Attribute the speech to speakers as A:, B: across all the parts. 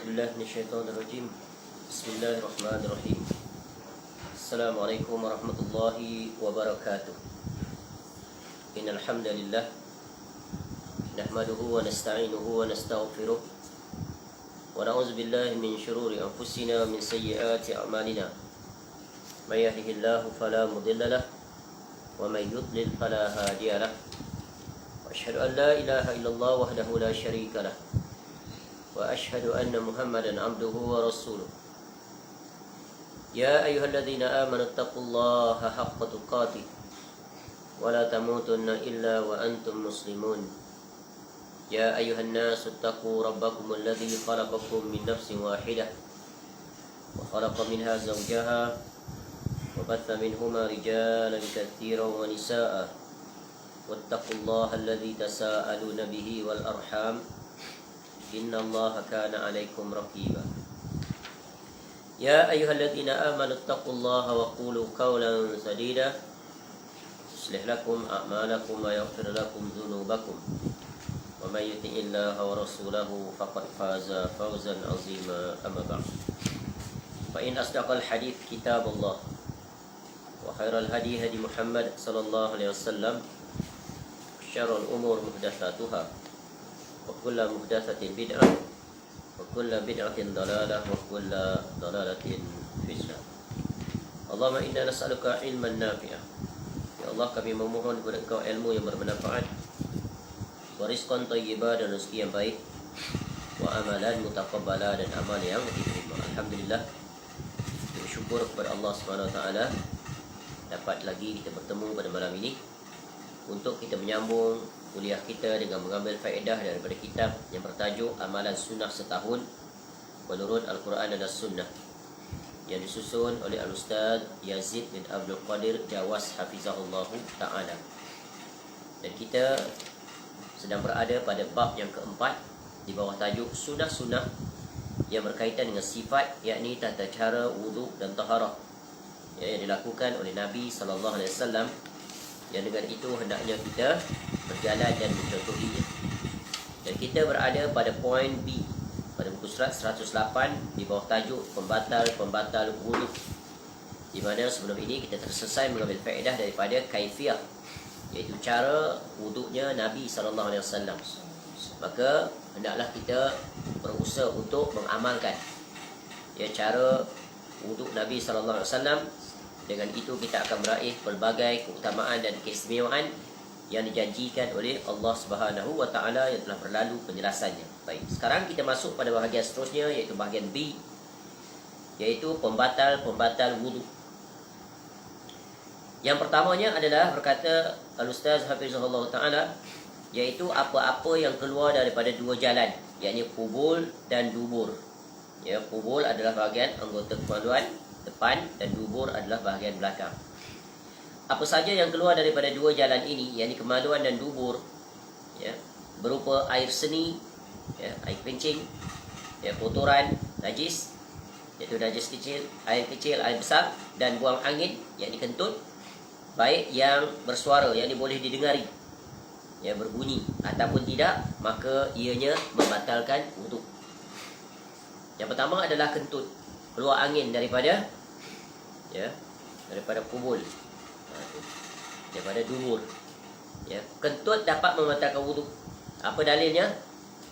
A: بالله من الشيطان الرجيم. بسم الله الرحمن الرحيم. السلام عليكم ورحمة الله وبركاته. إن الحمد لله نحمده ونستعينه ونستغفره ونعوذ بالله من شرور أنفسنا ومن سيئات أعمالنا. من يهده الله فلا مضل له ومن يضلل فلا هادي له. وأشهد أن لا إله إلا الله وحده لا شريك له وأشهد أن محمدا عبده ورسوله. يا أيها الذين آمنوا اتقوا الله حق تقاته ولا تموتن إلا وأنتم مسلمون. يا أيها الناس اتقوا ربكم الذي خلقكم من نفس واحدة وخلق منها زوجها وبث منهما رجالا كثيرا ونساء واتقوا الله الذي تساءلون به والأرحام إن الله كان عليكم رقيبا. يا أيها الذين آمنوا اتقوا الله وقولوا قولا سديدا يصلح لكم أعمالكم ويغفر لكم ذنوبكم ومن يطع الله ورسوله فقد فاز فوزا عظيما. أما بعد فإن أصدق الحديث كتاب الله وخير الهدي هدي محمد صلى الله عليه وسلم وشر الأمور محدثاتها وكل محدثة بدعة وكل بدعة ضلالة وكل ضلالة في النار. اللهم إنا نسألك علما نافعا. Ya Allah, kami memohon kepada Engkau ilmu yang bermanfaat, wa rizqan thayyiban, dan rezeki yang baik, wa amalan mutaqabbala, dan amal yang diterima. Alhamdulillah, kita bersyukur kepada Allah Subhanahu wa taala dapat lagi kita bertemu pada malam ini untuk kita menyambung kuliah kita dengan mengambil faedah daripada kitab yang bertajuk Amalan Sunnah Setahun menurut Al-Quran dan As-Sunnah, yang disusun oleh Al-Ustaz Yazid bin Abdul Qadir Jawas Hafizahullah Ta'ala. Dan kita sedang berada pada bab yang keempat di bawah tajuk Sunnah-Sunnah yang berkaitan dengan sifat, yakni tata cara wuduk dan taharah yang dilakukan oleh Nabi SAW, yang dengan itu hendaknya kita berjalan dan mencontohinya. Dan kita berada pada poin B pada buku surat 108 di bawah tajuk Pembatal wuduk, di mana sebelum ini kita selesai mengambil faedah daripada kaifiyah, iaitu cara wuduknya Nabi SAW. Maka hendaklah kita berusaha untuk mengamalkan cara wuduk Nabi SAW. Dengan itu kita akan meraih pelbagai keutamaan dan keistimewaan yang dijanjikan oleh Allah Subhanahu wa taala yang telah berlalu penjelasannya. Baik, sekarang kita masuk pada bahagian seterusnya, iaitu bahagian B, iaitu pembatal wuduk. Yang pertamanya adalah berkata Al-Ustaz Hafizahullah Ta'ala, iaitu apa-apa yang keluar daripada dua jalan, yakni qubul dan dubur. Ya, qubul adalah bahagian anggota kemaluan depan dan dubur adalah bahagian belakang. Apa saja yang keluar daripada dua jalan ini, yakni kemaluan dan dubur, berupa air seni, air kencing, kotoran, najis, iaitu najis kecil, air besar, dan buang angin, yakni kentut, baik yang bersuara, yakni boleh didengari, berbunyi, ataupun tidak, maka ianya membatalkan wuduk. Yang pertama adalah kentut, keluar angin daripada kubul, daripada dubur. Kentut dapat membatalkan wuduk. Apa dalilnya?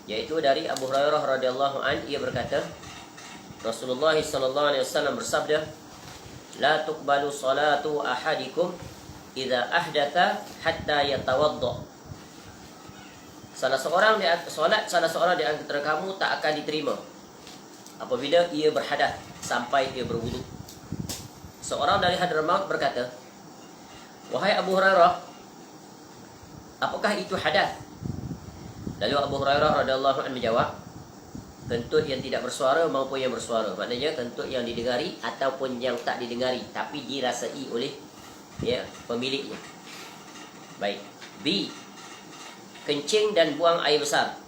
A: Yaitu dari Abu Hurairah radhiyallahu an, ia berkata, Rasulullah sallallahu alaihi wasallam bersabda, la tuqbalu salatu ahadikum idza ahdatha hatta yatawadda. Salah seorang di antara kamu tak akan diterima apabila ia berhadas sampai ia berwuduk. Seorang dari Hadramaut berkata, wahai Abu Hurairah, apakah itu hadas? Lalu Abu Hurairah radhiyallahu anhu menjawab, kentut yang tidak bersuara maupun yang bersuara. Maknanya kentut yang didengari ataupun yang tak didengari tapi dirasai oleh pemiliknya. Baik. B, kencing dan buang air besar,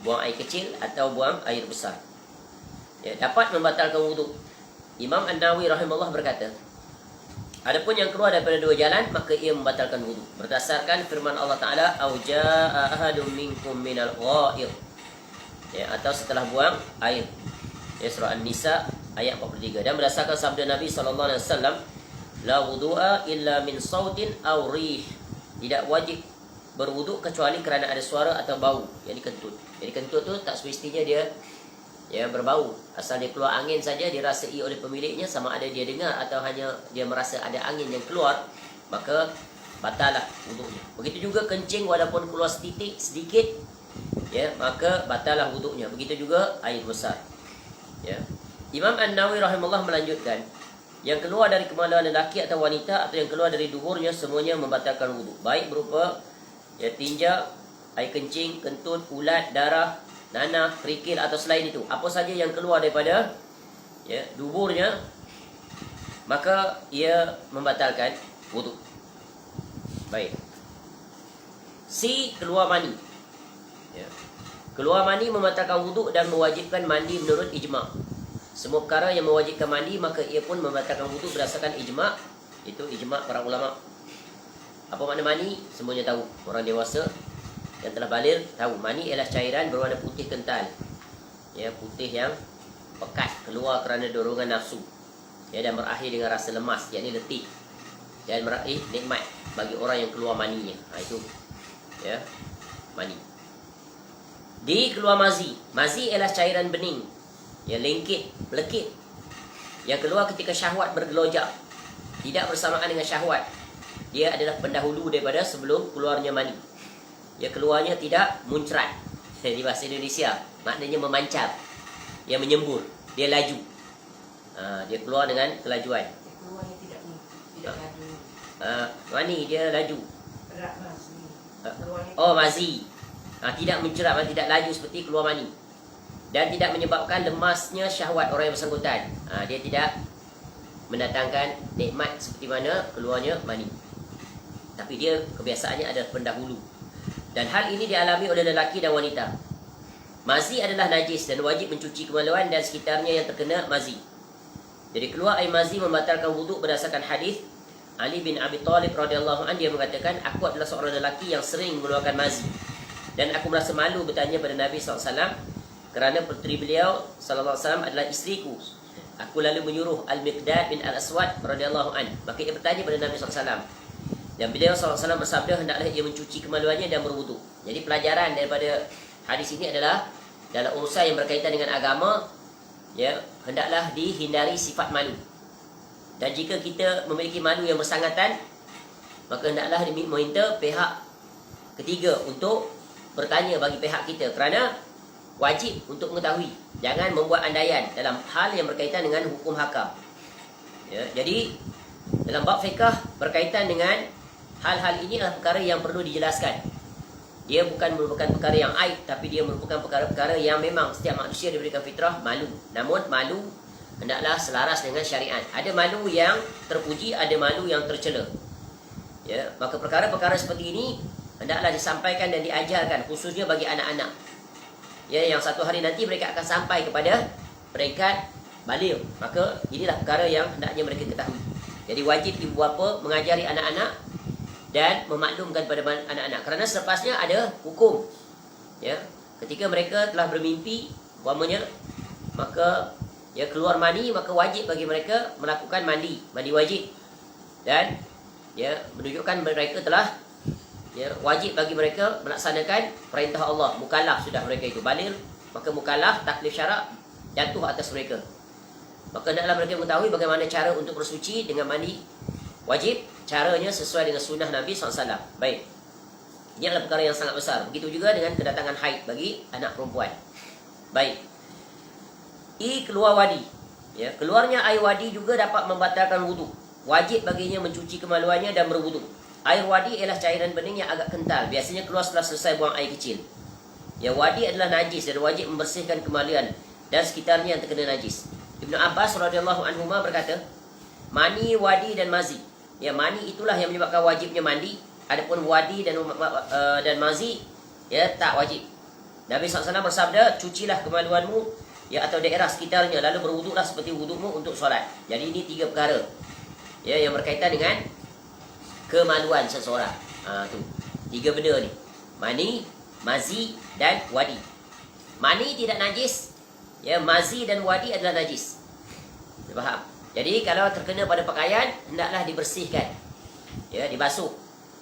A: buang air kecil atau buang air besar, dapat membatalkan wuduk. Imam An-Nawawi rahimahullah berkata, adapun yang keluar daripada dua jalan, maka ia membatalkan wuduk berdasarkan firman Allah Ta'ala, au jaa ahadum minkum minal ghaid, ya, atau setelah buang air. Ya, surah An-Nisa ayat 43. Dan berdasarkan sabda Nabi SAW, la wudu'a illa min sautin aw rih. Tidak wajib berwuduk kecuali kerana ada suara atau bau, yang kentut. Jadi kentut tu tak semestinya dia berbau. Asal dia keluar angin saja dirasai oleh pemiliknya, sama ada dia dengar atau hanya dia merasa ada angin yang keluar, maka batallah wuduknya. Begitu juga kencing walaupun keluar sedikit, ya, maka batallah wuduknya. Begitu juga air besar. Ya. Imam An-Nawawi rahimahullah melanjutkan, yang keluar dari kemaluan lelaki atau wanita atau yang keluar dari duburnya semuanya membatalkan wuduk, baik berupa tinja, air kencing, kentut, ulat, darah, nanah, kerikil atau selain itu. Apa saja yang keluar daripada duburnya, maka ia membatalkan wuduk. Baik. C. Keluar mani. Keluar mani membatalkan wuduk dan mewajibkan mandi menurut ijma'. Semua perkara yang mewajibkan mandi maka ia pun membatalkan wuduk berdasarkan ijma'. Itu ijma' para ulama. Apa makna mani? Semuanya tahu. Orang dewasa yang telah baligh tahu mani ialah cairan berwarna putih kental. Ya, putih yang pekat, keluar kerana dorongan nafsu. Ya, dan berakhir dengan rasa lemas, yakni letih. Dan meraih nikmat bagi orang yang keluar maninya. Itu ya, mani. Di keluar mazi. Mazi ialah cairan bening yang lengkit, melekit, yang keluar ketika syahwat bergelojak, tidak bersamaan dengan syahwat. Dia adalah pendahulu daripada sebelum keluarnya mani. Dia keluarnya tidak muncrat. Di bahasa Indonesia maknanya memancar, yang menyembur, dia laju. Dia keluar dengan kelajuan.
B: Keluarnya tidak laju.
A: Mani dia laju.
B: Mazi.
A: Mazi. Tidak mencerat, tidak laju seperti keluar mani. Dan tidak menyebabkan lemasnya syahwat orang yang bersangkutan. Dia tidak mendatangkan nikmat seperti mana keluarnya mani. Tapi dia kebiasaannya adalah pendahulu. Dan hal ini dialami oleh lelaki dan wanita. Mazi adalah najis dan wajib mencuci kemaluan dan sekitarnya yang terkena mazi. Jadi keluar air mazi membatalkan wuduk berdasarkan hadis Ali bin Abi Thalib radhiyallahu anhu. Dia mengatakan, aku adalah seorang lelaki yang sering mengeluarkan mazi, dan aku merasa malu bertanya pada Nabi SAW, kerana puteri beliau SAW adalah isteriku. Aku lalu menyuruh Al-Miqdad bin Al-Aswad radhiyallahu anhu. Maka ia bertanya pada Nabi SAW, dan beliau SAW bersabda, hendaklah ia mencuci kemaluannya dan berwuduk. Jadi pelajaran daripada hadis ini adalah dalam urusan yang berkaitan dengan agama, ya, hendaklah dihindari sifat malu. Dan jika kita memiliki malu yang bersangatan, maka hendaklah meminta pihak ketiga untuk bertanya bagi pihak kita, kerana wajib untuk mengetahui. Jangan membuat andaian dalam hal yang berkaitan dengan hukum hakam. Ya, jadi dalam bab fiqh berkaitan dengan hal-hal ini adalah perkara yang perlu dijelaskan. Dia bukan merupakan perkara yang aib, tapi dia merupakan perkara-perkara yang memang setiap manusia diberikan fitrah malu. Namun malu hendaklah selaras dengan syariat. Ada malu yang terpuji, ada malu yang tercela. Ya, maka perkara-perkara seperti ini hendaklah disampaikan dan diajarkan, khususnya bagi anak-anak. Ya, yang satu hari nanti mereka akan sampai kepada peringkat baligh. Maka inilah perkara yang hendaknya mereka ketahui. Jadi wajib ibu bapa mengajari anak-anak dan memaklumkan kepada anak-anak. Kerana selepasnya ada hukum. Ya, ketika mereka telah bermimpi, umpamanya, maka ya keluar mani, maka wajib bagi mereka melakukan mandi wajib. Dan ya, menunjukkan mereka telah wajib bagi mereka melaksanakan perintah Allah. Mukallaf sudah mereka itu baligh, maka mukallaf, taklif syarak jatuh atas mereka. Maka hendaklah mereka mengetahui bagaimana cara untuk bersuci dengan mandi wajib. Caranya sesuai dengan sunnah Nabi SAW. Baik, ini adalah perkara yang sangat besar. Begitu juga dengan kedatangan haid bagi anak perempuan. Baik. Keluar wadi. Ya, keluarnya air wadi juga dapat membatalkan wuduk. Wajib baginya mencuci kemaluannya dan berwuduk. Air wadi ialah cairan bening yang agak kental. Biasanya keluar setelah selesai buang air kecil. Ya, wadi adalah najis dan wajib membersihkan kemaluan dan sekitarnya yang terkena najis. Ibnu Abbas radhiyallahu anhu berkata, mani, wadi dan mazi. Ya, mani itulah yang menyebabkan wajibnya mandi. Adapun wadi dan mazi, ya, tak wajib. Nabi SAW bersabda, cucilah kemaluanmu, ya, atau daerah sekitarnya, lalu berwuduklah seperti wudukmu untuk solat. Jadi ini 3 perkara, ya, yang berkaitan dengan kemaluan seseorang. Tu 3 benda ni: mani, mazi dan wadi. Mani tidak najis. Ya, mazi dan wadi adalah najis. Faham? Jadi kalau terkena pada pakaian, hendaklah dibersihkan. Ya, dibasuh.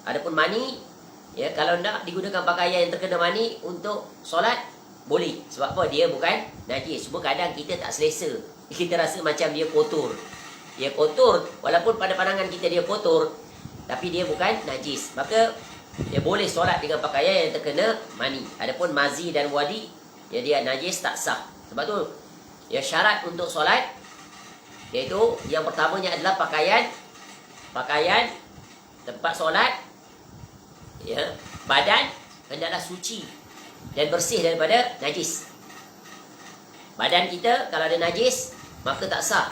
A: Adapun mani, ya, kalau hendak digunakan pakaian yang terkena mani untuk solat, boleh. Sebab apa? Dia bukan najis. Cuma kadang kita tak selesa. Kita rasa macam dia kotor. Dia kotor, walaupun pada pandangan kita dia kotor, tapi dia bukan najis. Maka dia boleh solat dengan pakaian yang terkena mani. Adapun mazi dan wadi, ya, dia najis, tak sah. Sebab tu, ya, syarat untuk solat, iaitu yang pertamanya adalah pakaian tempat solat, ya, badan hendaklah suci dan bersih daripada najis. Badan kita kalau ada najis, maka tak sah.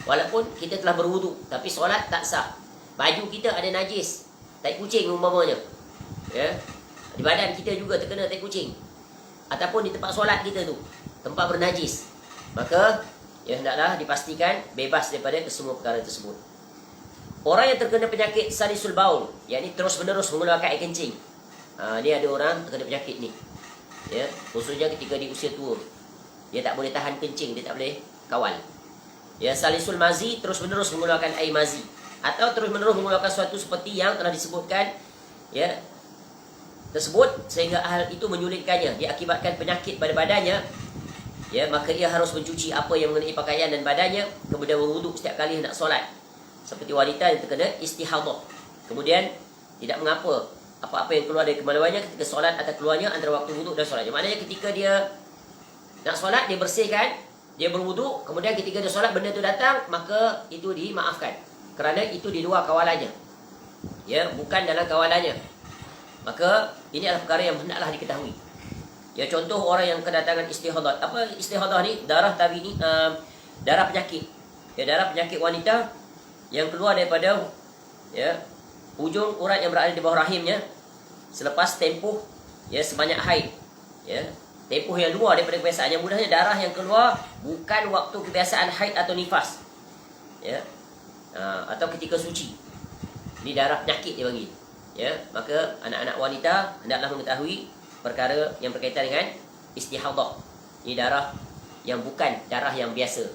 A: Walaupun kita telah berwuduk, tapi solat tak sah. Baju kita ada najis, tai kucing umpamanya, ya, di badan kita juga terkena tai kucing, ataupun di tempat solat kita tu tempat bernajis, maka ya hendaklah dipastikan bebas daripada kesemua perkara tersebut. Orang yang terkena penyakit salisul baul, yakni terus menerus mengeluarkan air kencing, ni ada orang terkena penyakit ni, ya, khususnya ketika di usia tua, dia tak boleh tahan kencing, dia tak boleh kawal. Ya, salisul mazi, terus menerus mengeluarkan air mazi, atau terus menerus mengeluarkan sesuatu seperti yang telah disebutkan, ya, tersebut, sehingga hal itu menyulitkannya, dia akibatkan penyakit pada badannya, ya, maka ia harus mencuci apa yang mengenai pakaian dan badannya, kemudian berwuduk setiap kali hendak solat, seperti wanita yang terkena istihadah. Kemudian tidak mengapa apa-apa yang keluar dari kemaluannya ketika solat atau keluarnya antara waktu wuduk dan solatnya. Maknanya ketika dia nak solat, dia bersihkan, dia berwuduk, kemudian ketika dia solat benda itu datang, maka itu dimaafkan, kerana itu di luar kawalannya, ya, bukan dalam kawalannya. Maka ini adalah perkara yang hendaklah diketahui. Ya, contoh orang yang kedatangan istihadah. Apa istihadah ni? Darah tabini, darah penyakit. Ya, darah penyakit wanita yang keluar daripada, ya, ujung urat yang berada di bawah rahimnya selepas tempoh, ya, sebanyak haid, ya, tempoh yang luar daripada kebiasaan. Yang mudahnya darah yang keluar bukan waktu kebiasaan haid atau nifas, ya, atau ketika suci. Ini darah penyakit dia bagi, ya. Maka anak-anak wanita hendaklah mengetahui perkara yang berkaitan dengan istihadah. Ini darah yang bukan darah yang biasa.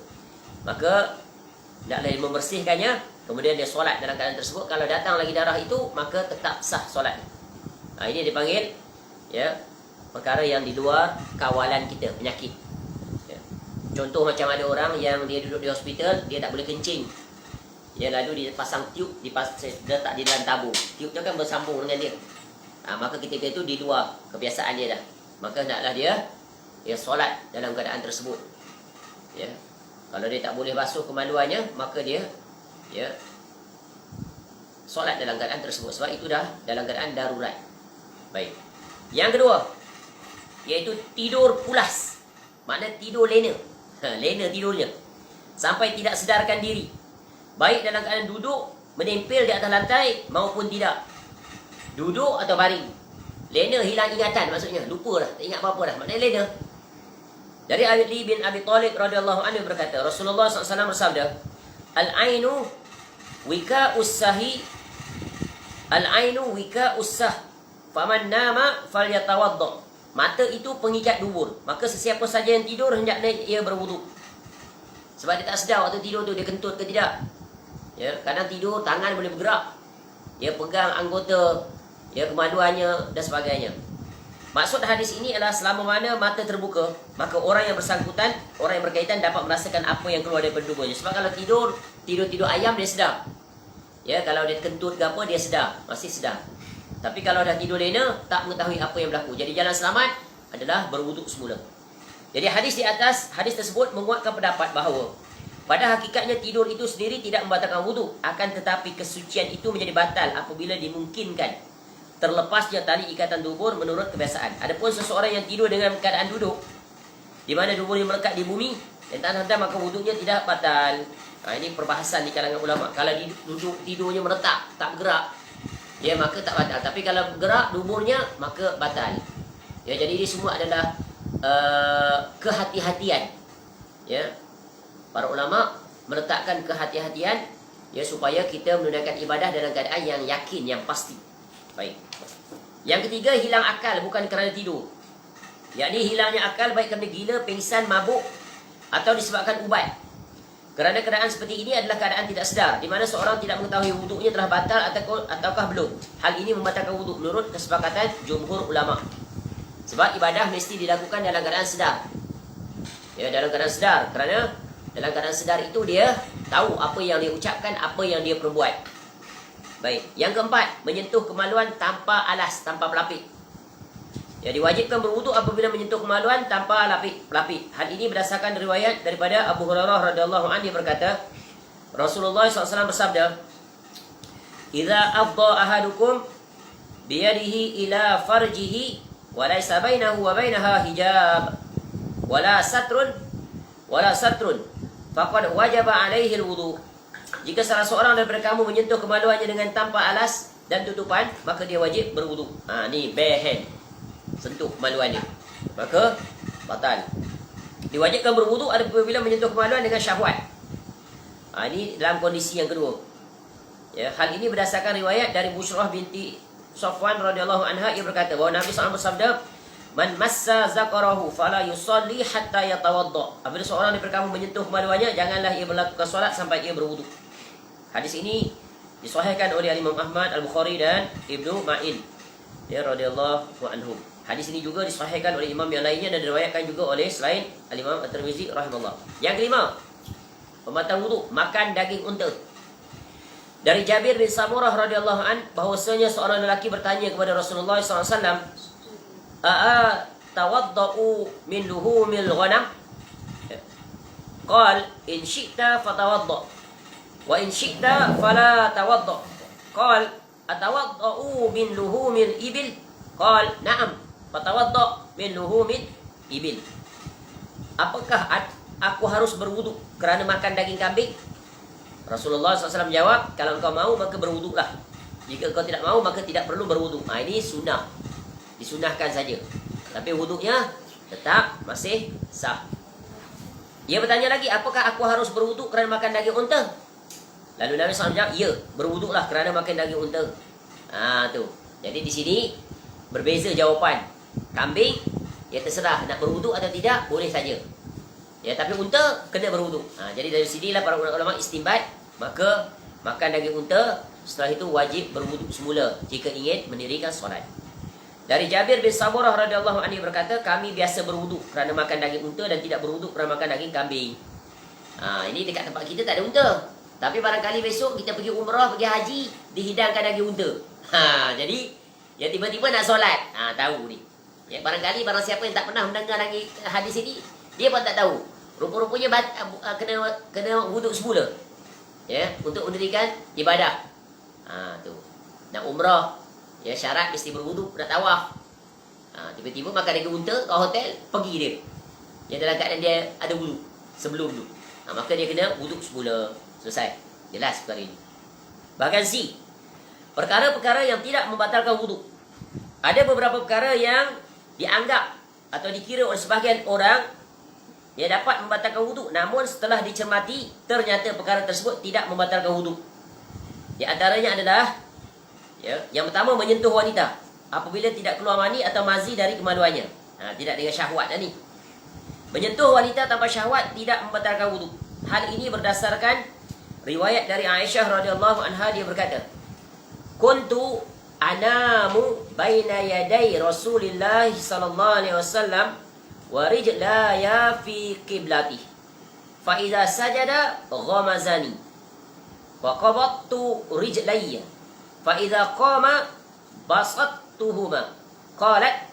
A: Maka hendaklah membersihkannya, kemudian dia solat dalam keadaan tersebut. Kalau datang lagi darah itu, maka tetap sah solat. Ini dipanggil, ya, perkara yang di luar kawalan kita, penyakit, ya. Contoh macam ada orang yang dia duduk di hospital, dia tak boleh kencing, dia lalu dia pasang tiup, letak di dalam tabung. Tiupnya kan bersambung dengan dia, maka ketika itu di luar kebiasaan dia dah, maka hendaklah dia solat dalam keadaan tersebut, ya. Kalau dia tak boleh basuh kemaluannya, maka dia, ya, solat dalam keadaan tersebut, sebab itu dah dalam keadaan darurat. Baik. Yang kedua, iaitu tidur pulas. Maknanya tidur lena. Lena tidurnya, sampai tidak sedarkan diri, baik dalam keadaan duduk menempel di atas lantai maupun tidak. Duduk atau baring. Lena hilang ingatan, maksudnya lupa dah, tak ingat apa-apa dah. Maknanya lena. Dari Ali bin Abi Thalib radhiyallahu anhu berkata, Rasulullah SAW bersabda, Al-ainu wika'us sahi, Al-ainu wika'us sah, faman nama falyatawadda. Mata itu pengikat dubur, maka sesiapa saja yang tidur hendaknya ia berwuduk. Sebab dia tak sedar waktu tidur tu dia kentut ke tidak. Ya, kadang tidur tangan boleh bergerak, dia pegang anggota, ya, kemaluannya dan sebagainya. Maksud hadis ini adalah selama mana mata terbuka, maka orang yang bersangkutan, orang yang berkaitan dapat merasakan apa yang keluar daripada tubuhnya. Sebab kalau tidur ayam, dia sedar. Ya, kalau dia kentut ke apa, dia sedar, masih sedar. Tapi kalau dah tidur lena, tak mengetahui apa yang berlaku. Jadi jalan selamat adalah berwuduk semula. Jadi hadis di atas, hadis tersebut menguatkan pendapat bahawa pada hakikatnya tidur itu sendiri tidak membatalkan wuduk, akan tetapi kesucian itu menjadi batal apabila dimungkinkan terlepasnya tali ikatan dubur menurut kebiasaan. Adapun seseorang yang tidur dengan keadaan duduk, di mana duburnya melekat di bumi dan tak hentam, maka wuduknya tidak batal. Ini perbahasan di kalangan ulama. Kalau duduk tidurnya meletak, tak gerak, ya, maka tak batal. Tapi kalau bergerak duburnya, maka batal. Ya, jadi ini semua adalah kehati-hatian. Ya, para ulama meletakkan kehati-hatian, ya, supaya kita menunaikan ibadah dalam keadaan yang yakin, yang pasti. Baik. Yang ketiga, hilang akal bukan kerana tidur. yakni hilangnya akal baik kerana gila, pingsan, mabuk atau disebabkan ubat. Kerana keadaan seperti ini adalah keadaan tidak sedar, di mana seorang tidak mengetahui wuduknya telah batal ataukah belum. Hal ini membatalkan wuduk menurut kesepakatan jumhur ulama. Sebab ibadah mesti dilakukan dalam keadaan sedar. Ya, dalam keadaan sedar. Kerana dalam keadaan sedar itu dia tahu apa yang dia ucapkan, apa yang dia perbuat. Baik. Yang keempat, menyentuh kemaluan tanpa alas, tanpa pelapik. Ya, diwajibkan berwuduk apabila menyentuh kemaluan tanpa pelapik. Hal ini berdasarkan riwayat daripada Abu Hurairah radhiyallahu anhu, dia berkata, Rasulullah SAW bersabda, "Idza afdha ahadukum biyadihi ila farjihi wa laysa bainahu wa bainaha hijab wala satrun faqad wajaba alaihi alwudu." Jika salah seorang daripada kamu menyentuh kemaluannya dengan tanpa alas dan tutupan, maka dia wajib berwudu. Ni bare hand. Sentuh kemaluan dia, maka batal. Diwajibkan berwuduk apabila menyentuh kemaluan dengan syahwat. Ini dalam kondisi yang kedua. Ya, hal ini berdasarkan riwayat dari Bushrah binti Safwan radhiyallahu anha, ia berkata bahawa Nabi SAW bersabda, "Man massa zakarahu fala yusalli hatta yatawadda." Apabila seorang daripada kamu menyentuh kemaluannya, janganlah ia melakukan solat sampai ia berwuduk. Hadis ini disahihkan oleh Imam Ahmad, Al-Bukhari dan Ibnu Ma'in, ya, radhiyallahu anhum. Hadis ini juga disahihkan oleh imam yang lainnya dan diriwayatkan juga oleh selain Al-Imam At-Tirmizi rahimahullah. Yang kelima, pembatal wuduk, makan daging unta. Dari Jabir bin Samurah radhiyallahu an, bahwasanya seorang lelaki bertanya kepada Rasulullah SAW, tawadda'u min luhumil ghanam? Qal in syi'ta fatawadda' wa in syi'ta fala tawadda'. Qal atawadda'u min luhumil ibil? Qal na'am fatawadda' min luhumil ibil. Apakah aku harus berwuduk kerana makan daging kambing? Rasulullah SAW jawab, kalau engkau mahu maka berwuduklah. Jika engkau tidak mahu maka tidak perlu berwuduk. Ini sunnah, disunahkan saja. Tapi wuduknya tetap masih sah. Dia bertanya lagi, apakah aku harus berwuduk kerana makan daging unta? Lalu Nabi SAW jawab, ya, berwuduklah kerana makan daging unta. Tu. Jadi di sini berbeza jawapan. Kambing, ya terserah nak berwuduk atau tidak, boleh saja. Ya, tapi unta kena berwuduk. Jadi dari sinilah para ulama istinbat, maka makan daging unta, setelah itu wajib berwuduk semula jika ingin mendirikan solat. Dari Jabir bin Samurah radhiyallahu anhu berkata, kami biasa berwuduk kerana makan daging unta dan tidak berwuduk kerana makan daging kambing. Ini dekat tempat kita tak ada unta. Tapi barangkali besok kita pergi umrah, pergi haji, dihidangkan daging unta. Jadi ya tiba-tiba nak solat. Tahu ni. Ya, barangkali barang siapa yang tak pernah mendengar lagi hadis ini, dia pun tak tahu. Rupa-rupanya kena wuduk semula. Ya, untuk mendirikan ibadah. Tu. Nak umrah, ya syarat mesti berwuduk, nak tawaf. Tiba-tiba makan daging unta kat hotel, pergi dia. Ya, dalam keadaan dia ada wuduk sebelum tu. Maka dia kena wuduk semula. Selesai. Jelas perkara ini. Bahkan C, perkara-perkara yang tidak membatalkan wuduk. Ada beberapa perkara yang dianggap atau dikira oleh sebahagian orang dia dapat membatalkan wuduk, namun setelah dicermati ternyata perkara tersebut tidak membatalkan wuduk. Di antaranya adalah, ya, yang pertama, menyentuh wanita apabila tidak keluar mani atau mazi dari kemaluannya. Tidak dengan syahwat dah ni. Menyentuh wanita tanpa syahwat tidak membatalkan wuduk. Hal ini berdasarkan riwayat dari Aisyah radhiyallahu anha, dia berkata, kuntu anamu baina yaday Rasulillah sallallahu alaihi wasallam wa rijlaya fi qiblati fa idza sajada ghamazani wa qabattu rijlayya fa idza qama basattuhuma. Qalat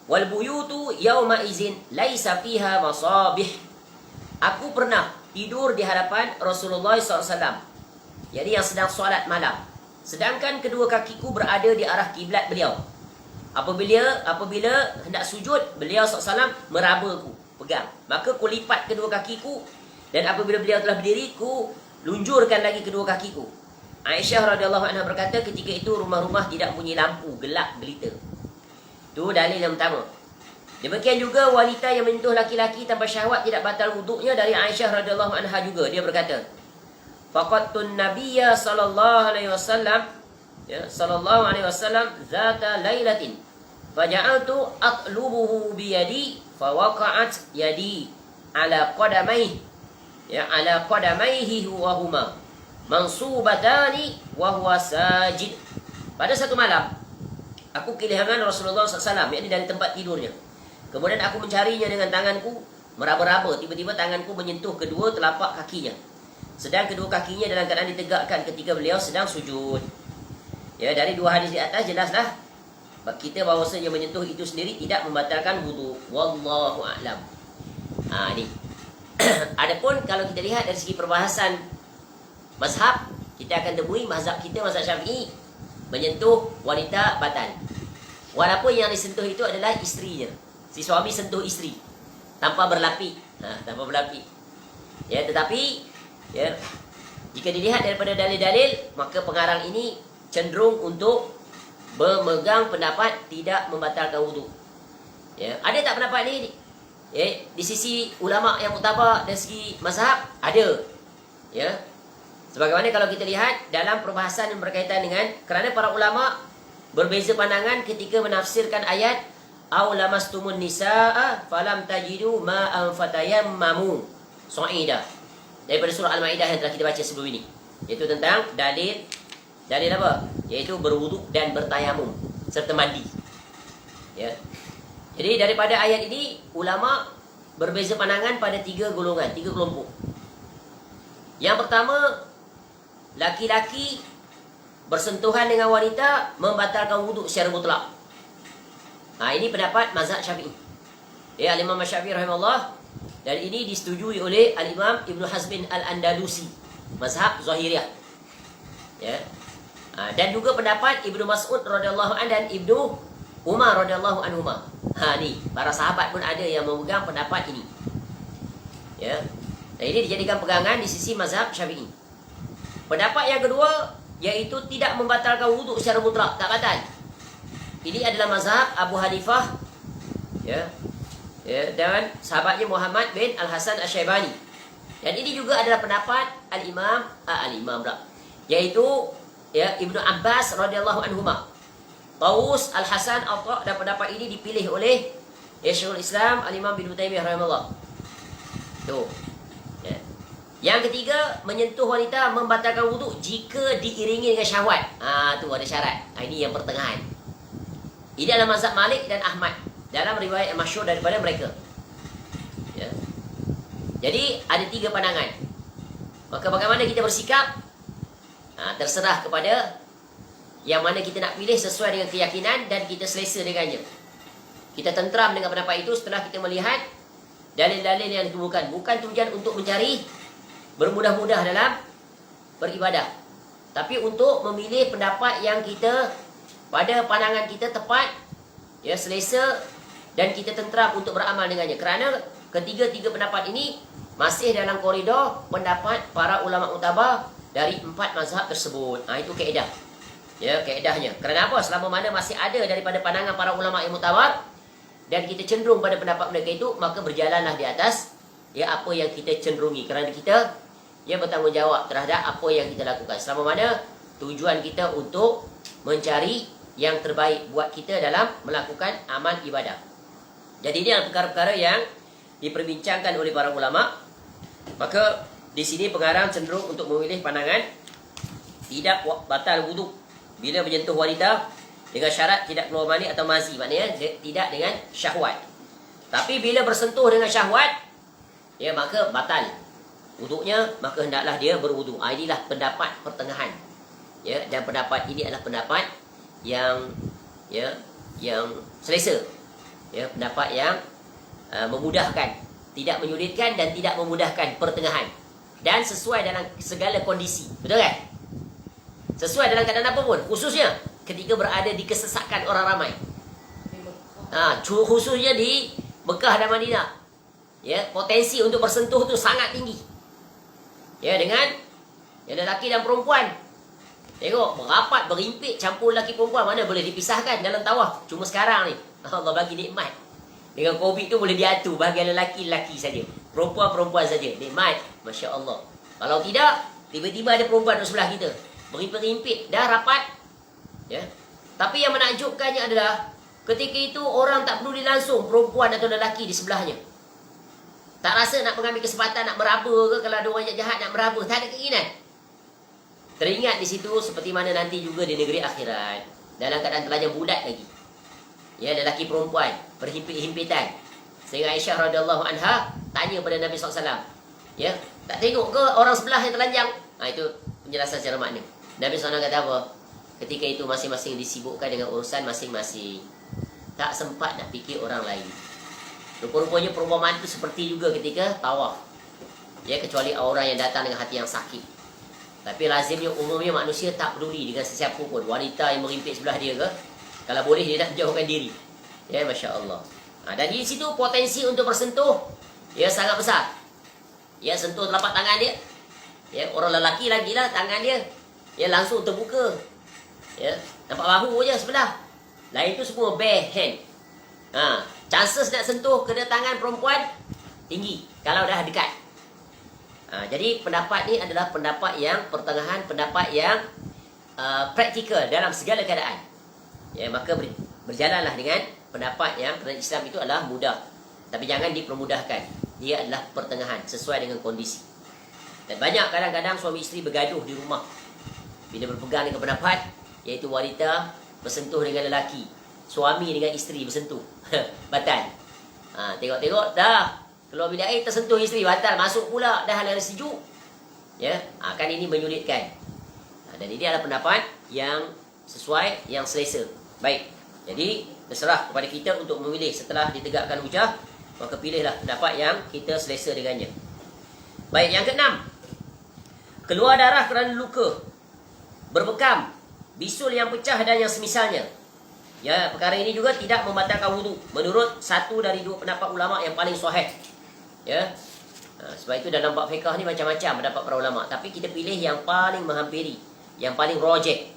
A: wal buyutu yawma izin laisa fiha masabih. Aku pernah tidur di hadapan Rasulullah SAW, jadi yang sedang solat malam, sedangkan kedua kakiku berada di arah kiblat beliau. Apabila hendak sujud, beliau SAW merabaku, pegang. Maka ku lipat kedua kakiku, dan apabila beliau telah berdiri, ku lunjurkan lagi kedua kakiku. Aisyah radhiyallahu anha berkata, ketika itu rumah-rumah tidak punya lampu, gelap gelita. Itu dalil yang pertama. Demikian juga wanita yang menyentuh laki-laki tanpa syahwat tidak batal wuduknya. Dari Aisyah radhiyallahu anha juga, dia berkata, faqattun nabiyya sallallahu alaihi wasallam, ya, sallallahu alaihi wasallam zata lailatin faja'altu atlubuhu biyadi fawaqa'at yadi ala qadamaihi ya ala qadamaihi wa huma mansubatani wa huwa sajid. Pada satu malam aku kehilangan Rasulullah SAW, yakni dari tempat tidurnya. Kemudian aku mencarinya dengan tanganku, meraba-raba. Tiba-tiba tanganku menyentuh kedua telapak kakinya. Sedang kedua kakinya dalam keadaan ditegakkan ketika beliau sedang sujud. Ya, dari dua hadis di atas jelaslah kita bahawasanya menyentuh itu sendiri tidak membatalkan wudu. Wallahu a'lam. Ini. Adapun kalau kita lihat dari segi perbahasan mazhab, kita akan temui mazhab kita, mazhab Syafi'i, menyentuh wanita batal. Walaupun yang disentuh itu adalah isterinya. Si suami sentuh isteri tanpa berlapik, tanpa berlapik. Ya, tetapi ya, jika dilihat daripada dalil-dalil, maka pengarang ini cenderung untuk memegang pendapat tidak membatalkan wudu. Ya, ada tak pendapat ni? Ya, di sisi ulama yang muktabar dari segi mazhab ada. Ya. Sebagaimana kalau kita lihat dalam perbahasan yang berkaitan dengan, kerana para ulama berbeza pandangan ketika menafsirkan ayat aw lamastumun nisaa falam tajidu ma'an fatayammamu su'idah, daripada surah Al-Maidah yang telah kita baca sebelum ini, iaitu tentang dalil apa? Iaitu berwuduk dan bertayamum serta mandi. Ya. Jadi daripada ayat ini ulama berbeza pandangan pada tiga golongan, tiga kelompok. Yang pertama, laki-laki bersentuhan dengan wanita membatalkan wuduk secara mutlak. Ini pendapat mazhab Syafi'i. Ya, Al-Imam Syafi'i rahimahullah, dan ini disetujui oleh Al-Imam Ibn Hazmin Al-Andalusi, mazhab Zahiriyah. Ya. Dan juga pendapat Ibnu Mas'ud radhiyallahu anhu dan Ibnu Umar radhiyallahu anhuma. Ni para sahabat pun ada yang memegang pendapat ini. Ya. Dan ini dijadikan pegangan di sisi mazhab Syafi'i. Pendapat yang kedua, iaitu tidak membatalkan wuduk secara mutlak, tak batal. Ini adalah mazhab Abu Hanifah, ya, dan sahabatnya Muhammad bin Al-Hasan Asy-Syaibani. Dan ini juga adalah pendapat Al-Imam iaitu ya Ibnu Abbas radhiyallahu anhuma. Taus, Al-Hasan, Atha, dan pendapat ini dipilih oleh Syekhul Islam Al-Imam Ibnu Taimiyah rahimahullah. Tuh. Ya. Yang ketiga, menyentuh wanita membatalkan wuduk jika diiringi dengan syahwat. Tu ada syarat. Ini yang pertengahan. Ini adalah mazhab Malik dan Ahmad dalam riwayat yang masyhur daripada mereka. Ya. Jadi ada tiga pandangan. Maka bagaimana kita bersikap? Terserah kepada yang mana kita nak pilih sesuai dengan keyakinan dan kita selesa dengannya. Kita tenteram dengan pendapat itu setelah kita melihat dalil-dalil yang dikemukakan. Bukan tujuan untuk mencari bermudah-mudah dalam beribadah, tapi untuk memilih pendapat yang kita pada pandangan kita tepat, ya, selesa, dan kita tenteram untuk beramal dengannya. Kerana ketiga-tiga pendapat ini masih dalam koridor pendapat para ulama muktabar dari empat mazhab tersebut. Itu kaedah. Ya, kaedahnya. Kerana apa? Selama mana masih ada daripada pandangan para ulama yang muktabar dan kita cenderung pada pendapat mereka itu, maka berjalanlah di atas ya apa yang kita cenderungi. Kerana kita ya bertanggungjawab terhadap apa yang kita lakukan. Selama mana tujuan kita untuk mencari yang terbaik buat kita dalam melakukan amal ibadah. Jadi ini adalah perkara-perkara yang diperbincangkan oleh para ulama. Maka di sini pengarang cenderung untuk memilih pandangan tidak batal wuduk bila menyentuh wanita dengan syarat tidak keluar mani atau mazi, maknanya tidak dengan syahwat. Tapi bila bersentuh dengan syahwat, ya maka batal wuduknya, maka hendaklah dia berwuduk. Inilah pendapat pertengahan. Ya, dan pendapat ini adalah pendapat yang selesa. Ya, pendapat yang memudahkan, tidak menyulitkan dan tidak memudahkan, pertengahan. Dan sesuai dalam segala kondisi. Betul kan? Sesuai dalam keadaan apa pun, khususnya ketika berada di kesesakan orang ramai. Khususnya di Mekah dan Madinah. Ya, potensi untuk bersentuh tu sangat tinggi. Ya, dengan yang lelaki dan perempuan. Tengok, berapat, berimpit, campur lelaki perempuan, mana boleh dipisahkan dalam tawaf. Cuma sekarang ni, Allah bagi nikmat. Dengan COVID tu boleh diatur, bahagian lelaki-lelaki saja, perempuan-perempuan saja. Nikmat, Masya Allah. Kalau tidak, tiba-tiba ada perempuan di sebelah kita, berimpit-rimpit, dah rapat. Ya. Tapi yang menakjubkannya adalah Ketika itu orang tak peduli langsung perempuan atau lelaki di sebelahnya. Tak rasa nak mengambil kesempatan nak meraba ke, kalau ada orang jahat nak meraba, tak ada keinginan. Teringat di situ seperti mana nanti juga di negeri akhirat, dalam keadaan telanjang bulat lagi. Ya, lelaki perempuan berhimpit-himpitan. Sehingga Aisyah radhiyallahu anha tanya pada Nabi SAW, ya, tak tengok ke orang sebelah yang telanjang? Itu penjelasan secara makna. Nabi SAW kata apa? Ketika itu masing-masing disibukkan dengan urusan masing-masing, tak sempat nak fikir orang lain. Rupa-rupanya perumpamaan itu seperti juga ketika tawaf. Ya, kecuali orang yang datang dengan hati yang sakit. Tapi lazimnya umumnya manusia tak peduli dengan sesiapa pun. Wanita yang merimpit sebelah dia ke, kalau boleh dia nak menjauhkan diri. Ya, Masya Allah. Dan di situ potensi untuk bersentuh, ya, sangat besar. Ya, sentuh telapak tangan dia. Ya, orang lelaki lagi lah tangan dia. Ya, langsung terbuka. Ya, nampak bahu je sebelah. Lain tu semua bare hand. Chances nak sentuh kena tangan perempuan tinggi kalau dah dekat. Jadi pendapat ni adalah pendapat yang pertengahan, pendapat yang praktikal dalam segala keadaan. Ya, maka berjalanlah dengan pendapat yang kerana Islam itu adalah mudah, tapi jangan dipermudahkan. Dia adalah pertengahan sesuai dengan kondisi. Dan banyak kadang-kadang suami isteri bergaduh di rumah bila berpegang dengan pendapat, iaitu wanita bersentuh dengan lelaki, suami dengan isteri bersentuh. Batal. Tengok-tengok dah keluar bilik air tersentuh isteri, batal. Masuk pula dah hal yang sejuk. Ya, kan ini menyulitkan. Dan ini adalah pendapat yang sesuai, yang selesa. Baik. Jadi terserah kepada kita untuk memilih setelah ditegakkan hujah, maka pilihlah pendapat yang kita selesa dengannya. Baik, yang keenam, keluar darah kerana luka, berbekam, bisul yang pecah dan yang semisalnya. Ya, perkara ini juga tidak membatalkan wudu menurut satu dari dua pendapat ulama yang paling sahih. Ya. Sebab itu dalam bab fiqh ni macam-macam pendapat para ulama, tapi kita pilih yang paling menghampiri, yang paling rajih.